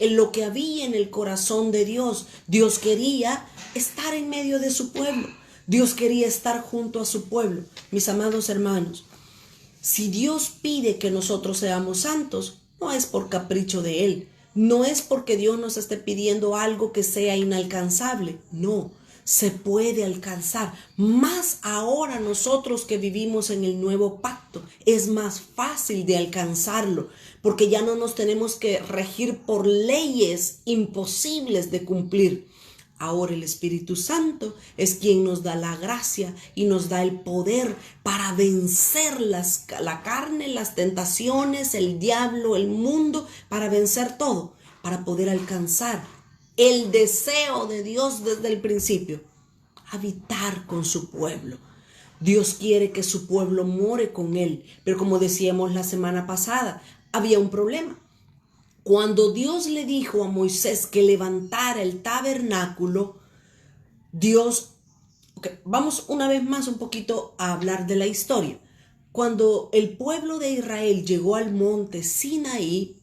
lo que había en el corazón de Dios. Dios quería estar en medio de su pueblo, Dios quería estar junto a su pueblo. Mis amados hermanos, si Dios pide que nosotros seamos santos, no es por capricho de Él, no es porque Dios nos esté pidiendo algo que sea inalcanzable, no. Se puede alcanzar, más ahora nosotros que vivimos en el nuevo pacto, es más fácil de alcanzarlo, porque ya no nos tenemos que regir por leyes imposibles de cumplir. Ahora el Espíritu Santo es quien nos da la gracia y nos da el poder para vencer la carne, las tentaciones, el diablo, el mundo, para vencer todo, para poder alcanzar el deseo de Dios desde el principio, habitar con su pueblo. Dios quiere que su pueblo more con Él, pero como decíamos la semana pasada, había un problema. Cuando Dios le dijo a Moisés que levantara el tabernáculo, vamos una vez más un poquito a hablar de la historia. Cuando el pueblo de Israel llegó al monte Sinaí,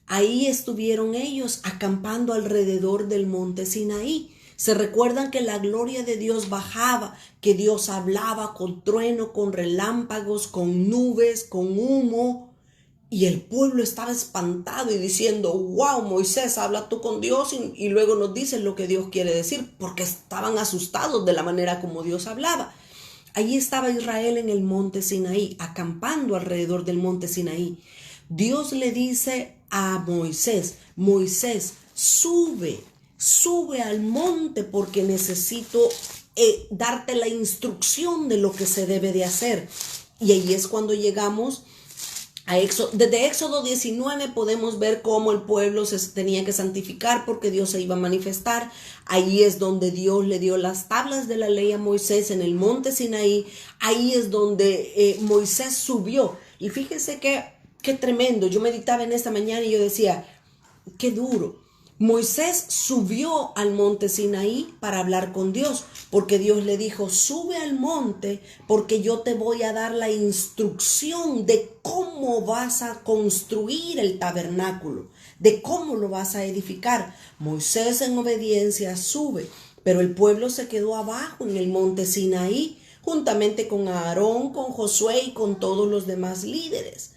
ahí estuvieron ellos acampando alrededor del monte Sinaí. Se recuerdan que la gloria de Dios bajaba, que Dios hablaba con trueno, con relámpagos, con nubes, con humo. Y el pueblo estaba espantado y diciendo, wow, Moisés, habla tú con Dios, y luego nos dicen lo que Dios quiere decir, porque estaban asustados de la manera como Dios hablaba. Allí estaba Israel en el monte Sinaí, acampando alrededor del monte Sinaí. Dios le dice a Moisés, Moisés, sube al monte porque necesito darte la instrucción de lo que se debe de hacer. Y ahí es cuando llegamos a Éxodo. Desde Éxodo 19 podemos ver cómo el pueblo se tenía que santificar porque Dios se iba a manifestar. Ahí es donde Dios le dio las tablas de la ley a Moisés en el monte Sinaí. Ahí es donde Moisés subió. Y fíjense qué tremendo. Yo meditaba en esta mañana y yo decía, qué duro. Moisés subió al monte Sinaí para hablar con Dios, porque Dios le dijo, sube al monte porque yo te voy a dar la instrucción de cómo vas a construir el tabernáculo, de cómo lo vas a edificar. Moisés en obediencia sube, pero el pueblo se quedó abajo en el monte Sinaí, juntamente con Aarón, con Josué y con todos los demás líderes.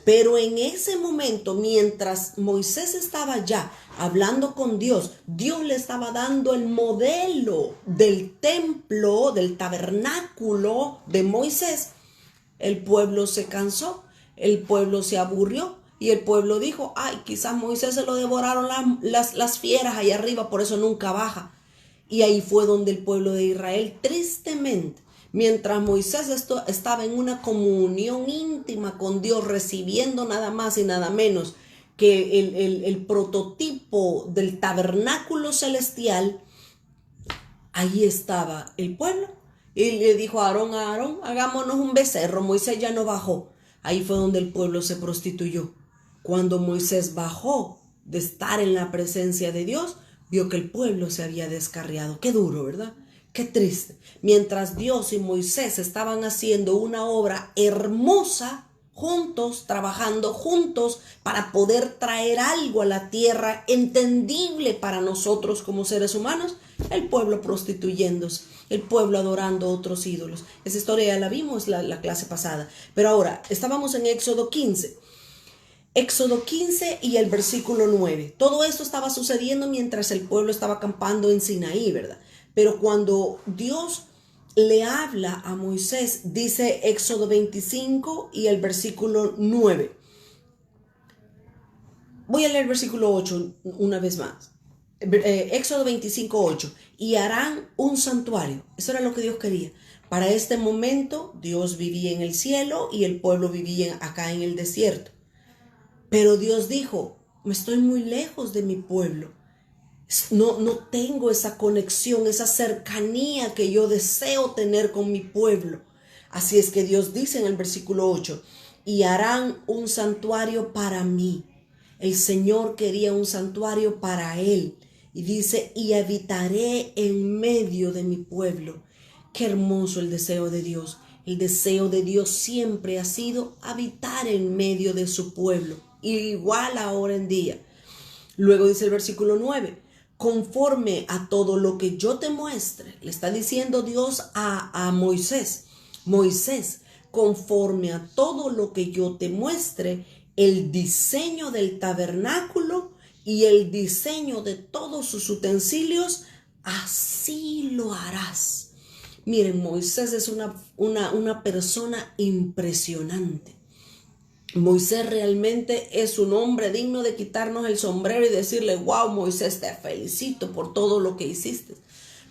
Pero en ese momento, mientras Moisés estaba allá hablando con Dios, Dios le estaba dando el modelo del templo, del tabernáculo de Moisés. El pueblo se cansó, el pueblo se aburrió y el pueblo dijo, ay, quizás Moisés se lo devoraron las fieras allá arriba, por eso nunca baja. Y ahí fue donde el pueblo de Israel, tristemente, mientras Moisés estaba en una comunión íntima con Dios, recibiendo nada más y nada menos que el prototipo del tabernáculo celestial, ahí estaba el pueblo. Y le dijo a Aarón, hagámonos un becerro. Moisés ya no bajó. Ahí fue donde el pueblo se prostituyó. Cuando Moisés bajó de estar en la presencia de Dios, vio que el pueblo se había descarriado. Qué duro, ¿verdad? Qué triste. Mientras Dios y Moisés estaban haciendo una obra hermosa juntos, trabajando juntos para poder traer algo a la tierra entendible para nosotros como seres humanos, el pueblo prostituyéndose, el pueblo adorando otros ídolos. Esa historia ya la vimos la clase pasada. Pero ahora, estábamos en Éxodo 15. Éxodo 15 y el versículo 9. Todo esto estaba sucediendo mientras el pueblo estaba acampando en Sinaí, ¿verdad? Pero cuando Dios le habla a Moisés, dice Éxodo 25 y el versículo 9. Voy a leer el versículo 8 una vez más. Éxodo 25, 8. Y harán un santuario. Eso era lo que Dios quería. Para este momento, Dios vivía en el cielo y el pueblo vivía acá en el desierto. Pero Dios dijo, me estoy muy lejos de mi pueblo. No tengo esa conexión, esa cercanía que yo deseo tener con mi pueblo. Así es que Dios dice en el versículo 8, y harán un santuario para mí. El Señor quería un santuario para Él. Y dice, y habitaré en medio de mi pueblo. Qué hermoso el deseo de Dios. El deseo de Dios siempre ha sido habitar en medio de su pueblo. Igual ahora en día. Luego dice el versículo 9, conforme a todo lo que yo te muestre, le está diciendo Dios a Moisés, Moisés, conforme a todo lo que yo te muestre, el diseño del tabernáculo y el diseño de todos sus utensilios, así lo harás. Miren, Moisés es una persona impresionante. Moisés realmente es un hombre digno de quitarnos el sombrero y decirle, wow, Moisés, te felicito por todo lo que hiciste.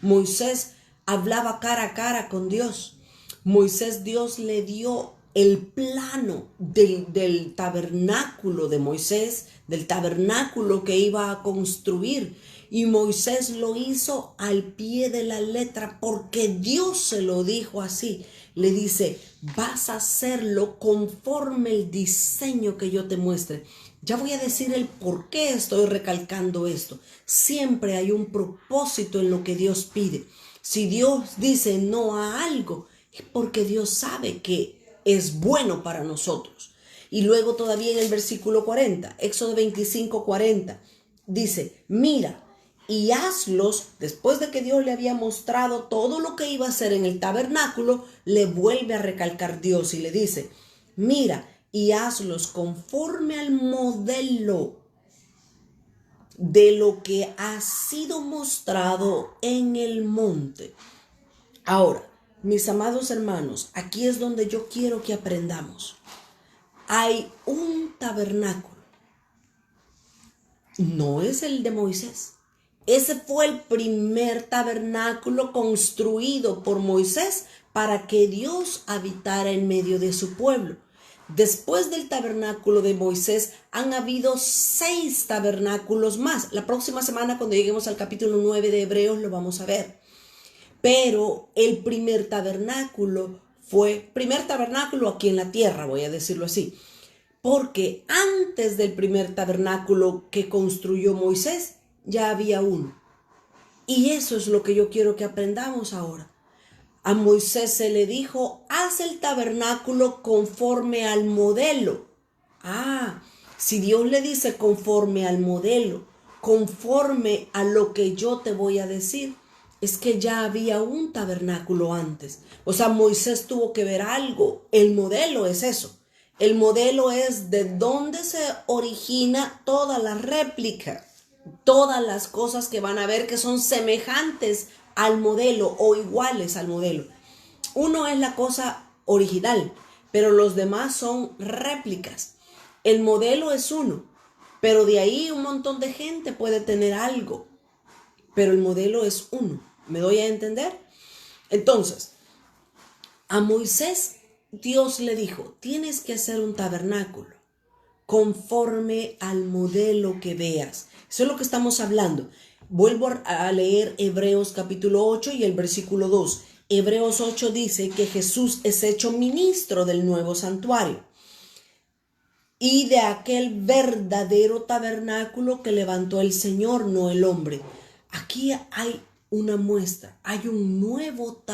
Moisés hablaba cara a cara con Dios. Moisés, Dios le dio el plano del tabernáculo de Moisés, del tabernáculo que iba a construir. Y Moisés lo hizo al pie de la letra porque Dios se lo dijo así. Le dice, vas a hacerlo conforme el diseño que yo te muestre. Ya voy a decir el por qué estoy recalcando esto. Siempre hay un propósito en lo que Dios pide. Si Dios dice no a algo, es porque Dios sabe que es bueno para nosotros. Y luego todavía en el versículo 40, Éxodo 25, 40, dice, mira, y hazlos, después de que Dios le había mostrado todo lo que iba a hacer en el tabernáculo, le vuelve a recalcar Dios y le dice, mira, y hazlos conforme al modelo de lo que ha sido mostrado en el monte. Ahora, mis amados hermanos, aquí es donde yo quiero que aprendamos. Hay un tabernáculo. No es el de Moisés. Ese fue el primer tabernáculo construido por Moisés para que Dios habitara en medio de su pueblo. Después del tabernáculo de Moisés han habido 6 tabernáculos más. La próxima semana, cuando lleguemos al capítulo 9 de Hebreos, lo vamos a ver. Pero el primer tabernáculo fue, primer tabernáculo aquí en la tierra, voy a decirlo así. Porque antes del primer tabernáculo que construyó Moisés, ya había uno. Y eso es lo que yo quiero que aprendamos ahora. A Moisés se le dijo, haz el tabernáculo conforme al modelo. Si Dios le dice conforme al modelo, conforme a lo que yo te voy a decir, es que ya había un tabernáculo antes. O sea, Moisés tuvo que ver algo. El modelo es eso. El modelo es de dónde se origina toda la réplica. Todas las cosas que van a ver que son semejantes al modelo o iguales al modelo. Uno es la cosa original, pero los demás son réplicas. El modelo es uno, pero de ahí un montón de gente puede tener algo, pero el modelo es uno. ¿Me doy a entender? Entonces, a Moisés Dios le dijo, tienes que hacer un tabernáculo conforme al modelo que veas. Eso es lo que estamos hablando. Vuelvo a leer Hebreos capítulo 8 y el versículo 2. Hebreos 8 dice que Jesús es hecho ministro del nuevo santuario y de aquel verdadero tabernáculo que levantó el Señor, no el hombre. Aquí hay una muestra. Hay un nuevo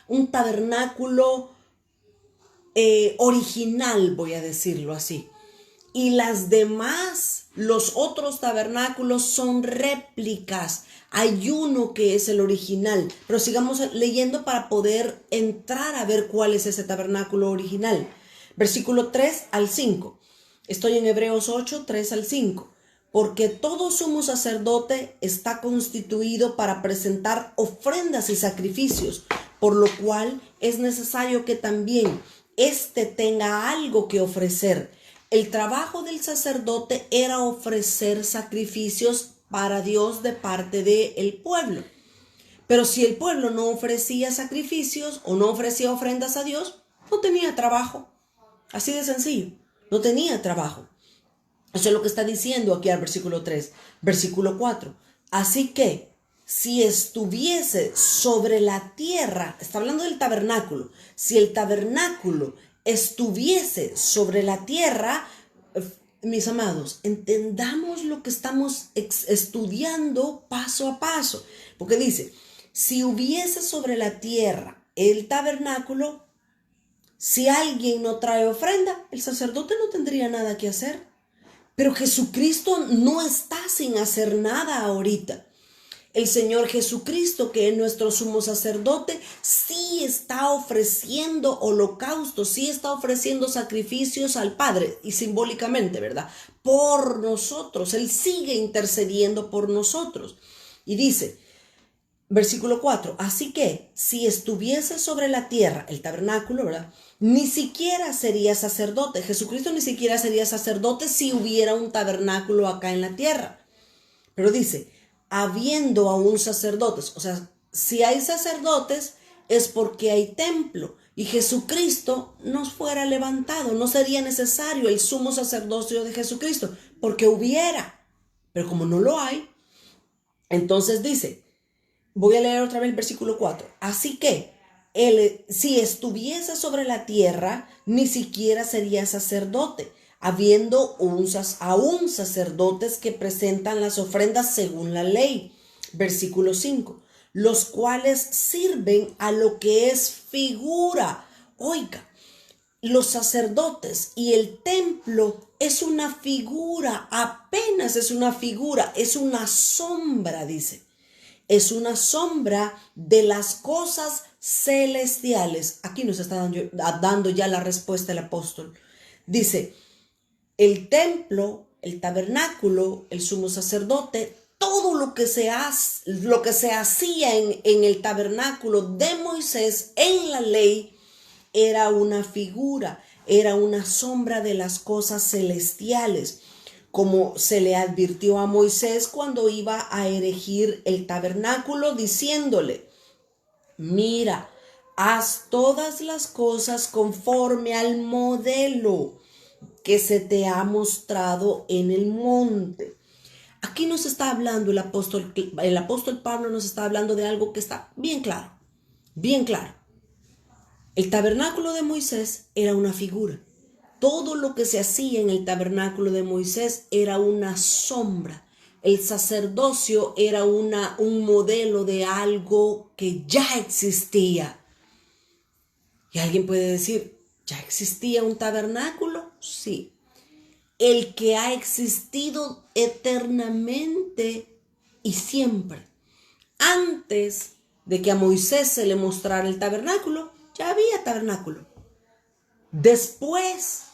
un tabernáculo original, voy a decirlo así. Y los otros tabernáculos son réplicas. Hay uno que es el original, pero sigamos leyendo para poder entrar a ver cuál es ese tabernáculo original. Versículo 3 al 5. Estoy en Hebreos 8, 3 al 5. Porque todo sumo sacerdote está constituido para presentar ofrendas y sacrificios, por lo cual es necesario que también éste tenga algo que ofrecer. El trabajo del sacerdote era ofrecer sacrificios para Dios de parte del pueblo. Pero si el pueblo no ofrecía sacrificios o no ofrecía ofrendas a Dios, no tenía trabajo. Así de sencillo, no tenía trabajo. Eso es lo que está diciendo aquí al versículo 3. Versículo 4. Así que si estuviese sobre la tierra, está hablando del tabernáculo, si el tabernáculo estuviese sobre la tierra, mis amados, entendamos lo que estamos estudiando paso a paso. Porque dice, si hubiese sobre la tierra el tabernáculo, si alguien no trae ofrenda, el sacerdote no tendría nada que hacer. Pero Jesucristo no está sin hacer nada ahorita. El Señor Jesucristo, que es nuestro sumo sacerdote, sí está ofreciendo holocaustos, sí está ofreciendo sacrificios al Padre, y simbólicamente, ¿verdad? Por nosotros, Él sigue intercediendo por nosotros. Y dice, versículo 4, así que si estuviese sobre la tierra, el tabernáculo, ¿verdad? Ni siquiera sería sacerdote. Jesucristo ni siquiera sería sacerdote si hubiera un tabernáculo acá en la tierra. Pero dice, habiendo aún sacerdotes, o sea, si hay sacerdotes es porque hay templo y Jesucristo nos fuera levantado. No sería necesario el sumo sacerdocio de Jesucristo porque hubiera, pero como no lo hay, entonces dice, voy a leer otra vez el versículo 4. Así que si estuviese sobre la tierra, ni siquiera sería sacerdote, habiendo aún sacerdotes que presentan las ofrendas según la ley. Versículo 5. Los cuales sirven a lo que es figura. Oiga, los sacerdotes y el templo es una figura, apenas es una figura, es una sombra, dice. Es una sombra de las cosas celestiales. Aquí nos está dando ya la respuesta el apóstol. Dice, el templo, el tabernáculo, el sumo sacerdote, todo lo que se hacía en el tabernáculo de Moisés, en la ley, era una figura, era una sombra de las cosas celestiales, como se le advirtió a Moisés cuando iba a erigir el tabernáculo, diciéndole, mira, haz todas las cosas conforme al modelo que se te ha mostrado en el monte. Aquí nos está hablando el apóstol Pablo nos está hablando de algo que está bien claro, bien claro. El tabernáculo de Moisés era una figura. Todo lo que se hacía en el tabernáculo de Moisés era una sombra. El sacerdocio era un modelo de algo que ya existía. Y alguien puede decir, ¿ya existía un tabernáculo? Sí. El que ha existido eternamente y siempre. Antes de que a Moisés se le mostrara el tabernáculo, ya había tabernáculo. Después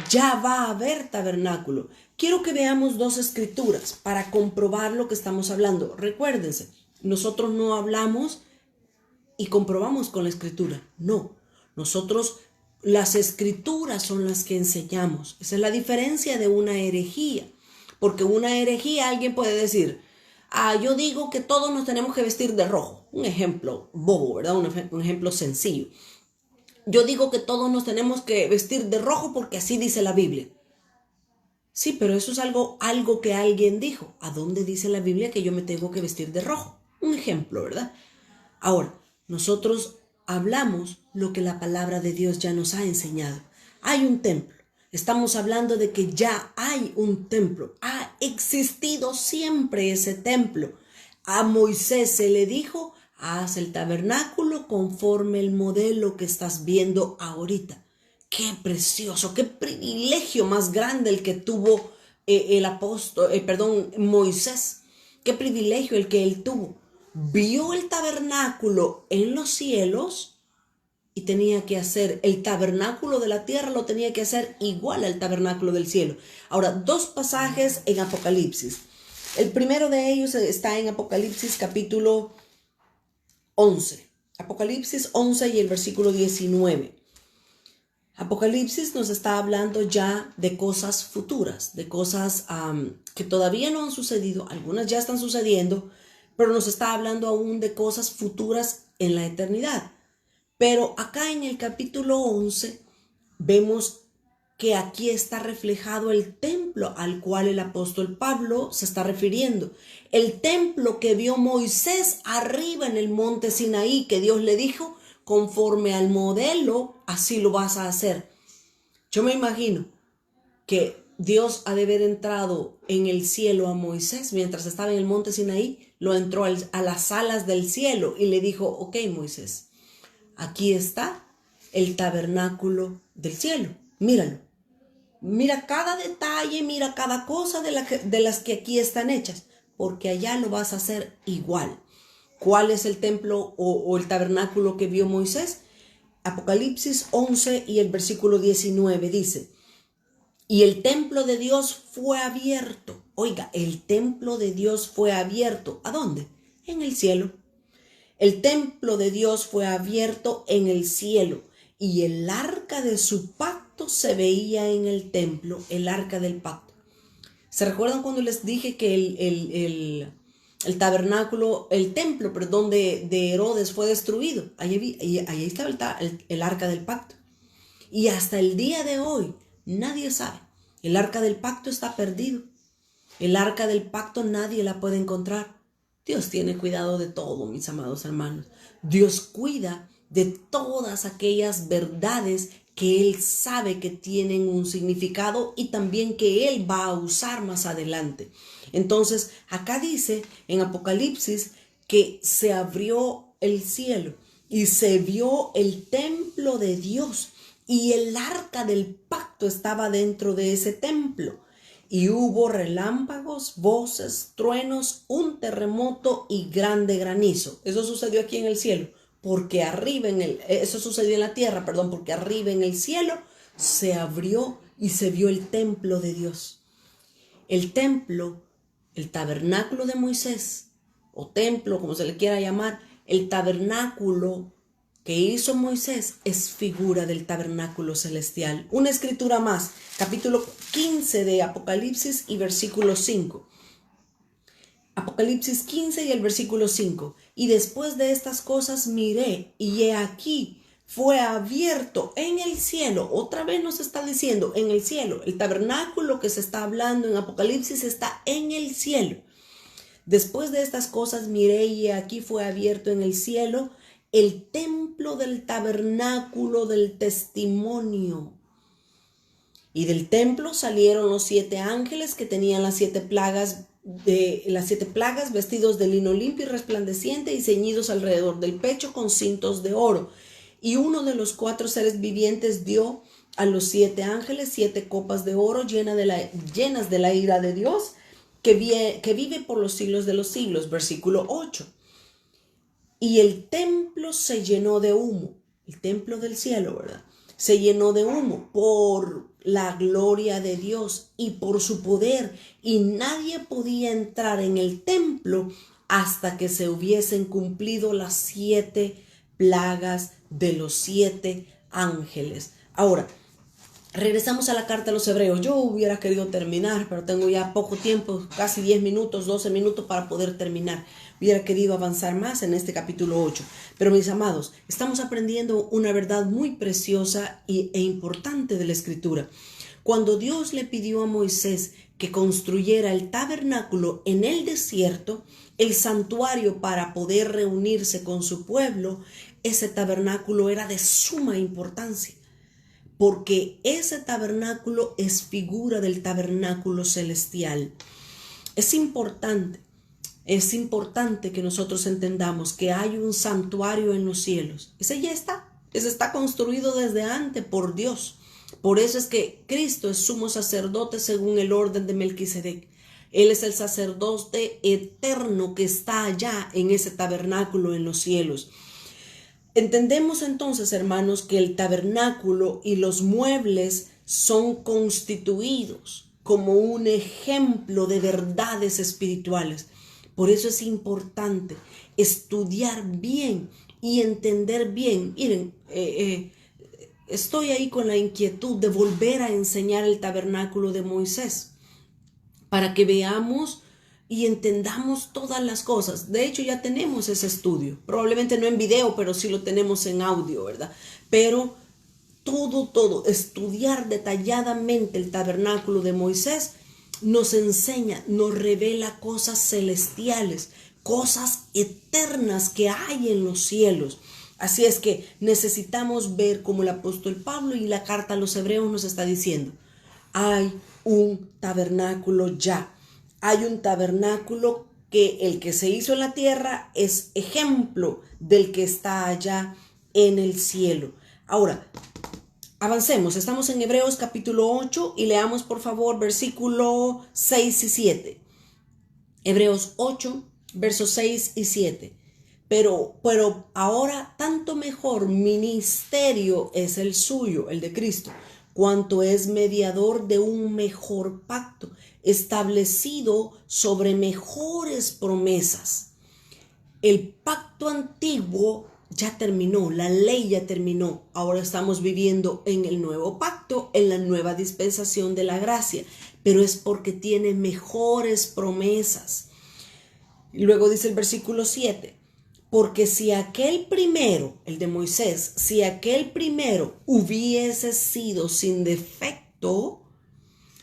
ya va a haber tabernáculo. Quiero que veamos dos escrituras para comprobar lo que estamos hablando. Recuérdense, nosotros no hablamos y comprobamos con la escritura. No, nosotros las escrituras son las que enseñamos. Esa es la diferencia de una herejía. Porque una herejía, alguien puede decir, yo digo que todos nos tenemos que vestir de rojo. Un ejemplo bobo, ¿verdad? Un ejemplo sencillo. Yo digo que todos nos tenemos que vestir de rojo porque así dice la Biblia. Sí, pero eso es algo que alguien dijo. ¿A dónde dice la Biblia que yo me tengo que vestir de rojo? Un ejemplo, ¿verdad? Ahora, nosotros hablamos lo que la palabra de Dios ya nos ha enseñado. Hay un templo. Estamos hablando de que ya hay un templo. Ha existido siempre ese templo. A Moisés se le dijo, haz el tabernáculo conforme el modelo que estás viendo ahorita. Qué precioso, qué privilegio más grande el que tuvo Moisés. Qué privilegio el que él tuvo. Vio el tabernáculo en los cielos y tenía que hacer el tabernáculo de la tierra, lo tenía que hacer igual al tabernáculo del cielo. Ahora, dos pasajes en Apocalipsis. El primero de ellos está en Apocalipsis capítulo 11. Apocalipsis 11 y el versículo 19. Apocalipsis nos está hablando ya de cosas futuras, de cosas que todavía no han sucedido, algunas ya están sucediendo, pero nos está hablando aún de cosas futuras en la eternidad. Pero acá en el capítulo 11 vemos que aquí está reflejado el templo al cual el apóstol Pablo se está refiriendo. El templo que vio Moisés arriba en el monte Sinaí, que Dios le dijo, conforme al modelo, así lo vas a hacer. Yo me imagino que Dios ha de haber entrado en el cielo a Moisés mientras estaba en el monte Sinaí, lo entró a las alas del cielo y le dijo, ok, Moisés, aquí está el tabernáculo del cielo, míralo. Mira cada detalle, mira cada cosa de las que aquí están hechas, porque allá lo vas a hacer igual. ¿Cuál es el templo o el tabernáculo que vio Moisés? Apocalipsis 11 y el versículo 19 dice, y el templo de Dios fue abierto. Oiga, el templo de Dios fue abierto. ¿A dónde? En el cielo. El templo de Dios fue abierto en el cielo y el arca de su pacto se veía en el templo, el arca del pacto. ¿Se recuerdan cuando les dije que el tabernáculo, el templo, perdón, de Herodes fue destruido? Ahí estaba el arca del pacto. Y hasta el día de hoy nadie sabe. El arca del pacto está perdido. El arca del pacto nadie la puede encontrar. Dios tiene cuidado de todo, mis amados hermanos. Dios cuida de todas aquellas verdades que Él sabe que tienen un significado y también que Él va a usar más adelante. Entonces, acá dice en Apocalipsis que se abrió el cielo y se vio el templo de Dios y el arca del pacto estaba dentro de ese templo. Y hubo relámpagos, voces, truenos, un terremoto y grande granizo. Eso sucedió aquí en el cielo, porque arriba eso sucedió en la tierra, perdón, porque arriba en el cielo se abrió y se vio el templo de Dios. El templo, el tabernáculo de Moisés, o templo, como se le quiera llamar, el tabernáculo que hizo Moisés es figura del tabernáculo celestial. Una escritura más, capítulo 15 de Apocalipsis y versículo 5. Apocalipsis 15 y el versículo 5. Y después de estas cosas miré, y he aquí fue abierto en el cielo. Otra vez nos está diciendo en el cielo. El tabernáculo que se está hablando en Apocalipsis está en el cielo. Después de estas cosas miré, y he aquí fue abierto en el cielo el templo del tabernáculo del testimonio. Y del templo salieron los 7 ángeles que tenían las 7 plagas vestidos de lino limpio y resplandeciente y ceñidos alrededor del pecho con cintos de oro. Y uno de los 4 seres vivientes dio a los 7 ángeles 7 copas de oro llenas de la ira de Dios que vive por los siglos de los siglos. Versículo 8. Y el templo se llenó de humo, el templo del cielo, ¿verdad? Se llenó de humo por la gloria de Dios y por su poder, y nadie podía entrar en el templo hasta que se hubiesen cumplido las 7 plagas de los 7 ángeles. Ahora, regresamos a la carta a los hebreos. Yo hubiera querido terminar, pero tengo ya poco tiempo, casi 10 minutos, 12 minutos para poder terminar. Hubiera querido avanzar más en este capítulo 8. Pero mis amados, estamos aprendiendo una verdad muy preciosa e importante de la Escritura. Cuando Dios le pidió a Moisés que construyera el tabernáculo en el desierto, el santuario para poder reunirse con su pueblo, ese tabernáculo era de suma importancia, porque ese tabernáculo es figura del tabernáculo celestial. Es importante es importante que nosotros entendamos que hay un santuario en los cielos. Ese ya está. Ese está construido desde antes por Dios. Por eso es que Cristo es sumo sacerdote según el orden de Melquisedec. Él es el sacerdote eterno que está allá en ese tabernáculo en los cielos. Entendemos entonces, hermanos, que el tabernáculo y los muebles son constituidos como un ejemplo de verdades espirituales. Por eso es importante estudiar bien y entender bien. Miren, estoy ahí con la inquietud de volver a enseñar el tabernáculo de Moisés para que veamos y entendamos todas las cosas. De hecho, ya tenemos ese estudio, probablemente no en video, pero sí lo tenemos en audio, ¿verdad? Pero todo, estudiar detalladamente el tabernáculo de Moisés nos enseña, nos revela cosas celestiales, cosas eternas que hay en los cielos. Así es que necesitamos ver como el apóstol Pablo y la carta a los hebreos nos está diciendo, hay un tabernáculo ya. Hay un tabernáculo que el que se hizo en la tierra es ejemplo del que está allá en el cielo. Ahora, avancemos. Estamos en Hebreos capítulo 8 y leamos por favor versículo 6 y 7. Hebreos 8, versos 6 y 7. Pero ahora tanto mejor ministerio es el suyo, el de Cristo, cuanto es mediador de un mejor pacto, establecido sobre mejores promesas. El pacto antiguo ya terminó, la ley ya terminó. Ahora estamos viviendo en el nuevo pacto, en la nueva dispensación de la gracia, pero es porque tiene mejores promesas. Y luego dice el versículo 7. Porque si aquel primero, el de Moisés, si aquel primero hubiese sido sin defecto,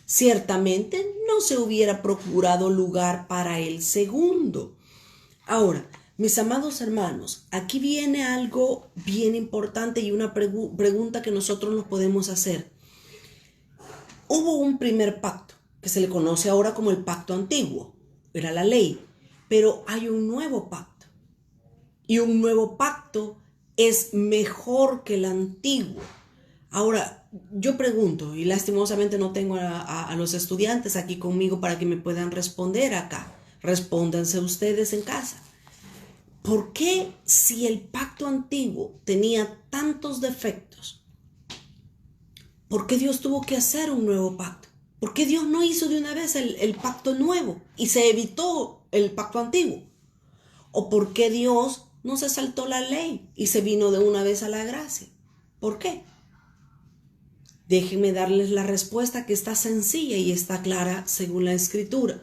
ciertamente no se hubiera procurado lugar para el segundo. Ahora, mis amados hermanos, aquí viene algo bien importante y una pregunta que nosotros nos podemos hacer. Hubo un primer pacto, que se le conoce ahora como el pacto antiguo, era la ley, pero hay un nuevo pacto. Y un nuevo pacto es mejor que el antiguo. Ahora, yo pregunto, y lastimosamente no tengo a los estudiantes aquí conmigo para que me puedan responder acá. Respóndanse ustedes en casa. ¿Por qué si el pacto antiguo tenía tantos defectos? ¿Por qué Dios tuvo que hacer un nuevo pacto? ¿Por qué Dios no hizo de una vez el pacto nuevo y se evitó el pacto antiguo? ¿O por qué Dios no se saltó la ley y se vino de una vez a la gracia? ¿Por qué? Déjenme darles la respuesta que está sencilla y está clara según la Escritura.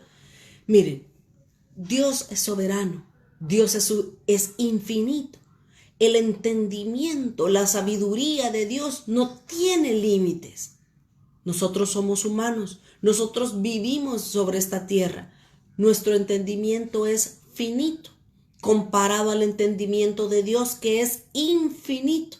Miren, Dios es soberano, Dios es infinito. El entendimiento, la sabiduría de Dios no tiene límites. Nosotros somos humanos, nosotros vivimos sobre esta tierra. Nuestro entendimiento es finito comparado al entendimiento de Dios, que es infinito.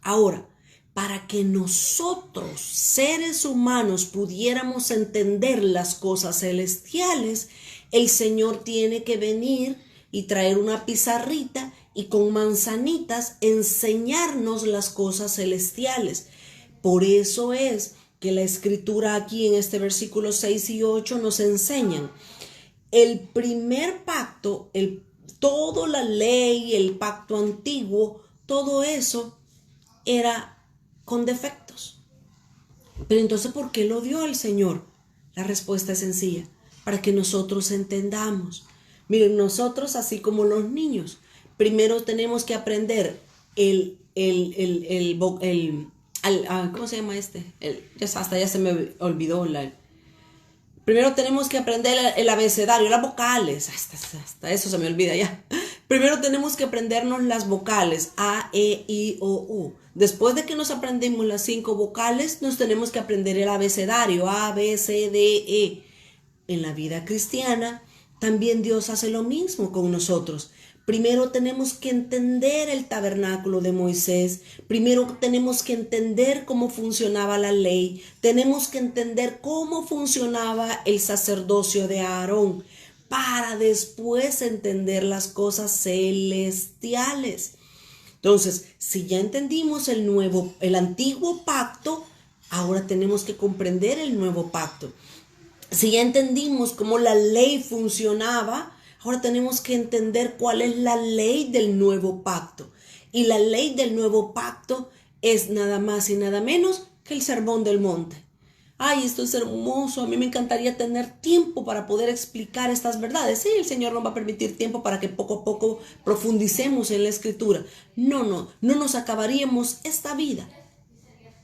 Ahora, para que nosotros, seres humanos, pudiéramos entender las cosas celestiales, el Señor tiene que venir y traer una pizarrita y con manzanitas enseñarnos las cosas celestiales. Por eso es que la Escritura aquí en este versículo 6 y 8 nos enseñan el primer pacto, toda la ley, el pacto antiguo, todo eso era con defectos. Pero entonces, ¿por qué lo dio el Señor? La respuesta es sencilla, para que nosotros entendamos. Miren, nosotros, así como los niños, primero tenemos que aprender ¿cómo se llama este? Hasta ya se me olvidó. Primero tenemos que aprender el abecedario, las vocales. Hasta eso se me olvida ya. Primero tenemos que aprendernos las vocales, A, E, I, O, U. Después de que nos aprendimos las 5 vocales, nos tenemos que aprender el abecedario, A, B, C, D, E. En la vida cristiana, también Dios hace lo mismo con nosotros. Primero tenemos que entender el tabernáculo de Moisés. Primero tenemos que entender cómo funcionaba la ley. Tenemos que entender cómo funcionaba el sacerdocio de Aarón. para después entender las cosas celestiales. Entonces, si ya entendimos el antiguo pacto, ahora tenemos que comprender el nuevo pacto. Si ya entendimos cómo la ley funcionaba, ahora tenemos que entender cuál es la ley del nuevo pacto. Y la ley del nuevo pacto es nada más y nada menos que el Sermón del Monte. Ay, esto es hermoso, a mí me encantaría tener tiempo para poder explicar estas verdades. Sí, el Señor nos va a permitir tiempo para que poco a poco profundicemos en la Escritura. No nos acabaríamos esta vida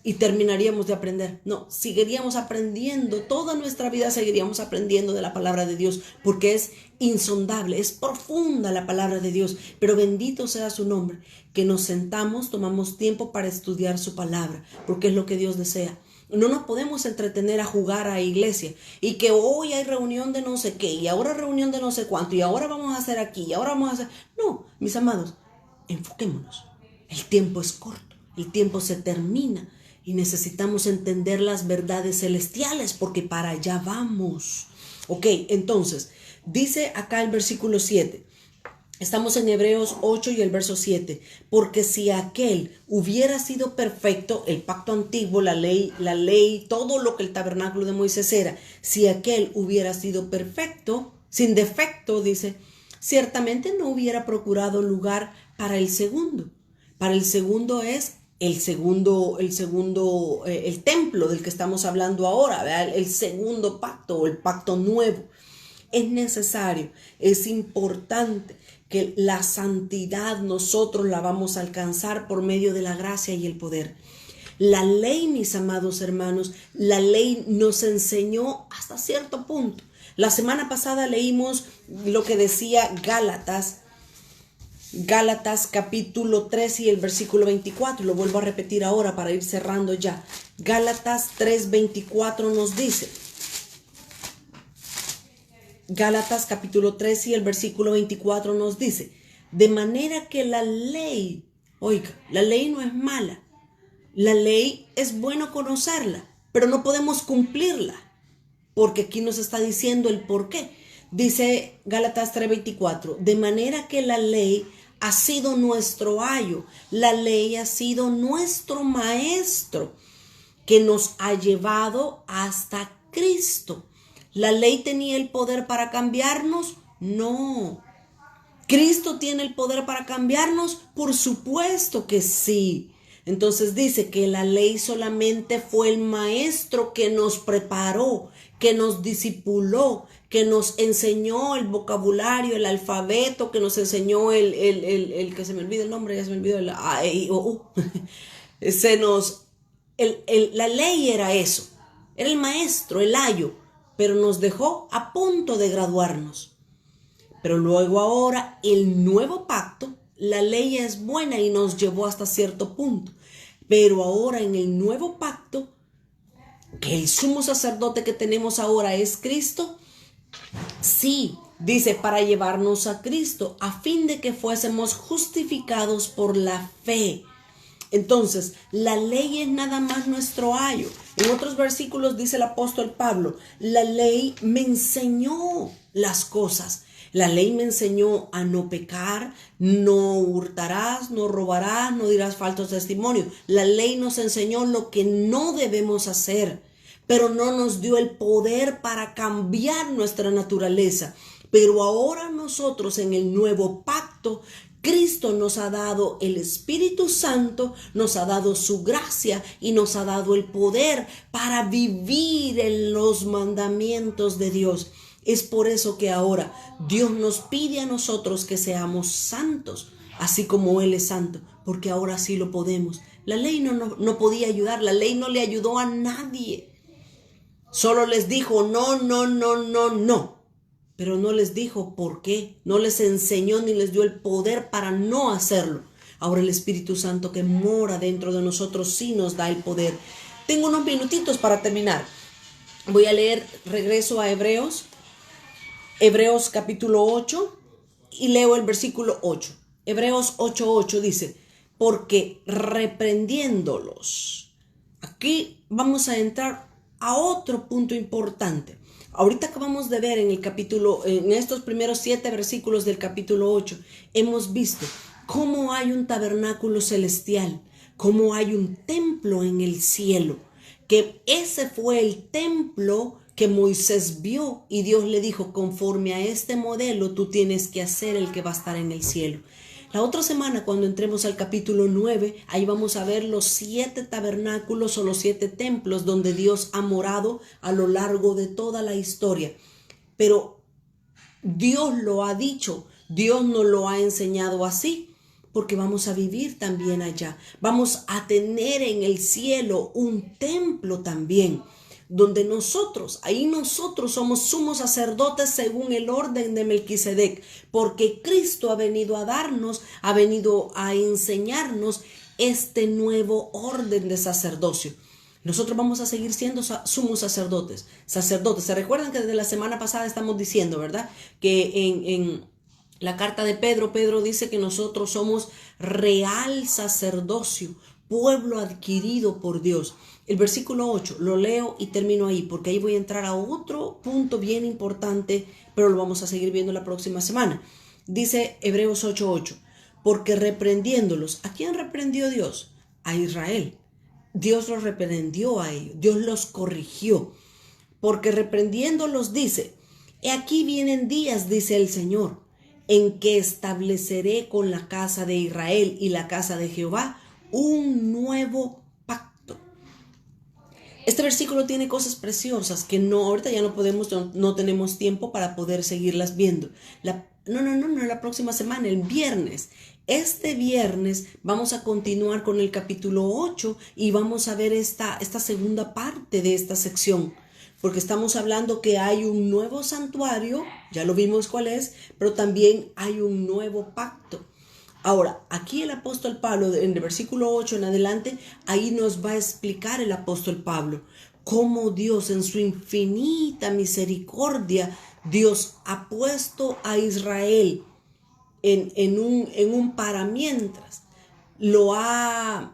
y terminaríamos de aprender. No, seguiríamos aprendiendo, toda nuestra vida seguiríamos aprendiendo de la palabra de Dios, porque es insondable, es profunda la palabra de Dios, pero bendito sea su nombre, que nos sentamos, tomamos tiempo para estudiar su palabra, porque es lo que Dios desea. No nos podemos entretener a jugar a iglesia y que hoy hay reunión de no sé qué y ahora reunión de no sé cuánto y ahora vamos a hacer aquí y ahora vamos a hacer... No, mis amados, enfoquémonos. El tiempo es corto, el tiempo se termina y necesitamos entender las verdades celestiales porque para allá vamos. Ok, entonces, dice acá el versículo 7. Estamos en Hebreos 8 y el verso 7. Porque si aquel hubiera sido perfecto, el pacto antiguo, la ley, todo lo que el tabernáculo de Moisés era, si aquel hubiera sido perfecto, sin defecto, dice, ciertamente no hubiera procurado lugar para el segundo. Para el segundo es el templo del que estamos hablando ahora, ¿verdad? El segundo pacto o el pacto nuevo. Es necesario, es importante que la santidad nosotros la vamos a alcanzar por medio de la gracia y el poder. La ley, mis amados hermanos, la ley nos enseñó hasta cierto punto. La semana pasada leímos lo que decía Gálatas capítulo 3 y el versículo 24. Lo vuelvo a repetir ahora para ir cerrando ya. Gálatas 3:24 nos dice. Gálatas capítulo 3 y el versículo 24 nos dice, de manera que la ley, oiga, la ley no es mala, la ley es bueno conocerla, pero no podemos cumplirla, porque aquí nos está diciendo el por qué. Dice Gálatas 3:24, de manera que la ley ha sido nuestro ayo, la ley ha sido nuestro maestro, que nos ha llevado hasta Cristo. ¿La ley tenía el poder para cambiarnos? No. ¿Cristo tiene el poder para cambiarnos? Por supuesto que sí. Entonces dice que la ley solamente fue el maestro que nos preparó, que nos discipuló, que nos enseñó el vocabulario, el alfabeto, que nos enseñó el que se me olvida el nombre, ya se me olvidó el A, E, I, O, U. La ley era eso, era el maestro, el ayo, pero nos dejó a punto de graduarnos. Pero luego ahora el nuevo pacto, la ley es buena y nos llevó hasta cierto punto. Pero ahora en el nuevo pacto, que el sumo sacerdote que tenemos ahora es Cristo, sí, dice, para llevarnos a Cristo, a fin de que fuésemos justificados por la fe. Entonces, la ley es nada más nuestro ayo. En otros versículos dice el apóstol Pablo, la ley me enseñó las cosas. La ley me enseñó a no pecar, no hurtarás, no robarás, no dirás falso testimonio. La ley nos enseñó lo que no debemos hacer, pero no nos dio el poder para cambiar nuestra naturaleza. Pero ahora nosotros en el nuevo pacto, Cristo nos ha dado el Espíritu Santo, nos ha dado su gracia y nos ha dado el poder para vivir en los mandamientos de Dios. Es por eso que ahora Dios nos pide a nosotros que seamos santos, así como Él es santo, porque ahora sí lo podemos. La ley no podía ayudar, la ley no le ayudó a nadie. Solo les dijo no. Pero no les dijo por qué, no les enseñó ni les dio el poder para no hacerlo. Ahora el Espíritu Santo que mora dentro de nosotros sí nos da el poder. Tengo unos minutitos para terminar. Voy a leer, regreso a Hebreos capítulo 8 y leo el versículo 8. Hebreos 8:8 dice, porque reprendiéndolos. Aquí vamos a entrar a otro punto importante. Ahorita acabamos de ver en estos primeros 7 versículos del capítulo 8, hemos visto cómo hay un tabernáculo celestial, cómo hay un templo en el cielo, que ese fue el templo que Moisés vio y Dios le dijo, conforme a este modelo tú tienes que hacer el que va a estar en el cielo. La otra semana, cuando entremos al capítulo 9, ahí vamos a ver los 7 tabernáculos o los 7 templos donde Dios ha morado a lo largo de toda la historia. Pero Dios lo ha dicho, Dios nos lo ha enseñado así, porque vamos a vivir también allá. Vamos a tener en el cielo un templo también, donde nosotros somos sumos sacerdotes según el orden de Melquisedec, porque Cristo ha venido ha venido a enseñarnos este nuevo orden de sacerdocio. Nosotros vamos a seguir siendo sumos sacerdotes. ¿Se recuerdan que desde la semana pasada estamos diciendo, verdad? Que en la carta de Pedro dice que nosotros somos real sacerdocio, pueblo adquirido por Dios. El versículo 8 lo leo y termino ahí, porque ahí voy a entrar a otro punto bien importante, pero lo vamos a seguir viendo la próxima semana. Dice Hebreos 8:8, porque reprendiéndolos, ¿a quién reprendió Dios? A Israel. Dios los reprendió a ellos, Dios los corrigió, porque reprendiéndolos dice, he aquí vienen días, dice el Señor, en que estableceré con la casa de Israel y la casa de Jehová un nuevo pacto. Este versículo tiene cosas preciosas que ahorita ya no tenemos tiempo para poder seguirlas viendo. No, la próxima semana, el viernes. Este viernes vamos a continuar con el capítulo 8 y vamos a ver esta segunda parte de esta sección. Porque estamos hablando que hay un nuevo santuario, ya lo vimos cuál es, pero también hay un nuevo pacto. Ahora, aquí el apóstol Pablo, en el versículo 8 en adelante, ahí nos va a explicar el apóstol Pablo cómo Dios en su infinita misericordia, Dios ha puesto a Israel en un paramientras. Lo ha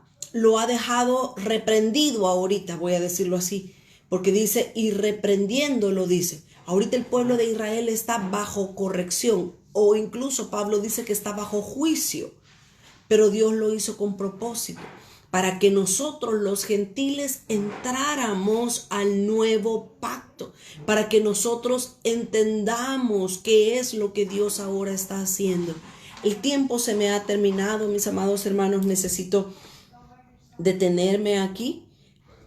dejado reprendido ahorita, voy a decirlo así. Porque dice, y reprendiéndolo dice, ahorita el pueblo de Israel está bajo corrección, o incluso Pablo dice que está bajo juicio, pero Dios lo hizo con propósito, para que nosotros los gentiles entráramos al nuevo pacto, para que nosotros entendamos qué es lo que Dios ahora está haciendo. El tiempo se me ha terminado, mis amados hermanos, necesito detenerme aquí.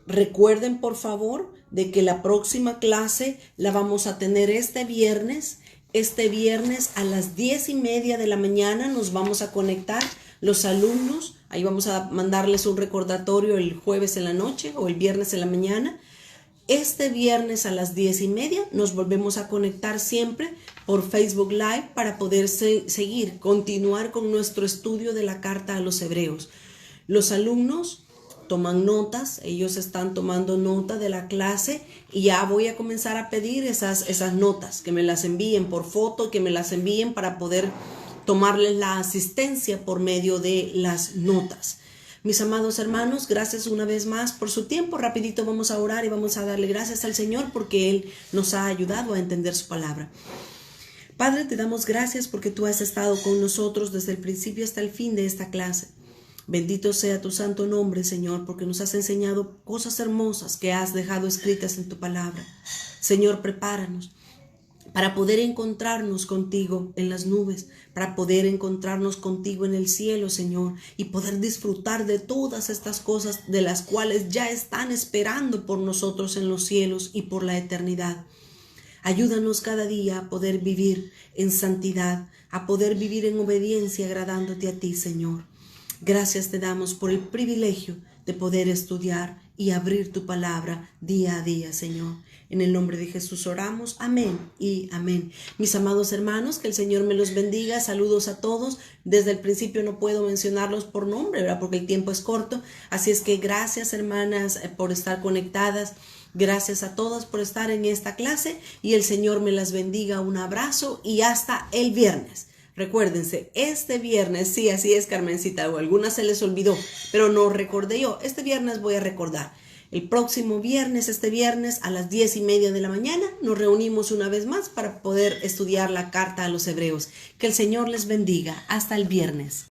Recuerden, por favor, de que la próxima clase la vamos a tener este viernes. Este viernes a las 10:30 de la mañana nos vamos a conectar los alumnos. Ahí vamos a mandarles un recordatorio el jueves en la noche o el viernes en la mañana. Este viernes a las 10:30 nos volvemos a conectar siempre por Facebook Live para poder continuar con nuestro estudio de la carta a los Hebreos. Los alumnos toman notas, ellos están tomando nota de la clase y ya voy a comenzar a pedir esas notas, que me las envíen por foto, que me las envíen para poder tomarles la asistencia por medio de las notas. Mis amados hermanos, gracias una vez más por su tiempo. Rapidito vamos a orar y vamos a darle gracias al Señor porque Él nos ha ayudado a entender su palabra. Padre, te damos gracias porque tú has estado con nosotros desde el principio hasta el fin de esta clase. Bendito sea tu santo nombre, Señor, porque nos has enseñado cosas hermosas que has dejado escritas en tu palabra. Señor, prepáranos para poder encontrarnos contigo en las nubes, para poder encontrarnos contigo en el cielo, Señor, y poder disfrutar de todas estas cosas de las cuales ya están esperando por nosotros en los cielos y por la eternidad. Ayúdanos cada día a poder vivir en santidad, a poder vivir en obediencia agradándote a ti, Señor. Gracias te damos por el privilegio de poder estudiar y abrir tu palabra día a día, Señor. En el nombre de Jesús oramos. Amén y amén. Mis amados hermanos, que el Señor me los bendiga. Saludos a todos. Desde el principio no puedo mencionarlos por nombre, ¿verdad? Porque el tiempo es corto. Así es que gracias, hermanas, por estar conectadas. Gracias a todas por estar en esta clase y el Señor me las bendiga. Un abrazo y hasta el viernes. Recuérdense, este viernes, sí, así es, Carmencita, o algunas se les olvidó, pero no recordé yo. Este viernes voy a recordar. El próximo viernes, este viernes a las 10:30 de la mañana, nos reunimos una vez más para poder estudiar la carta a los hebreos. Que el Señor les bendiga. Hasta el viernes.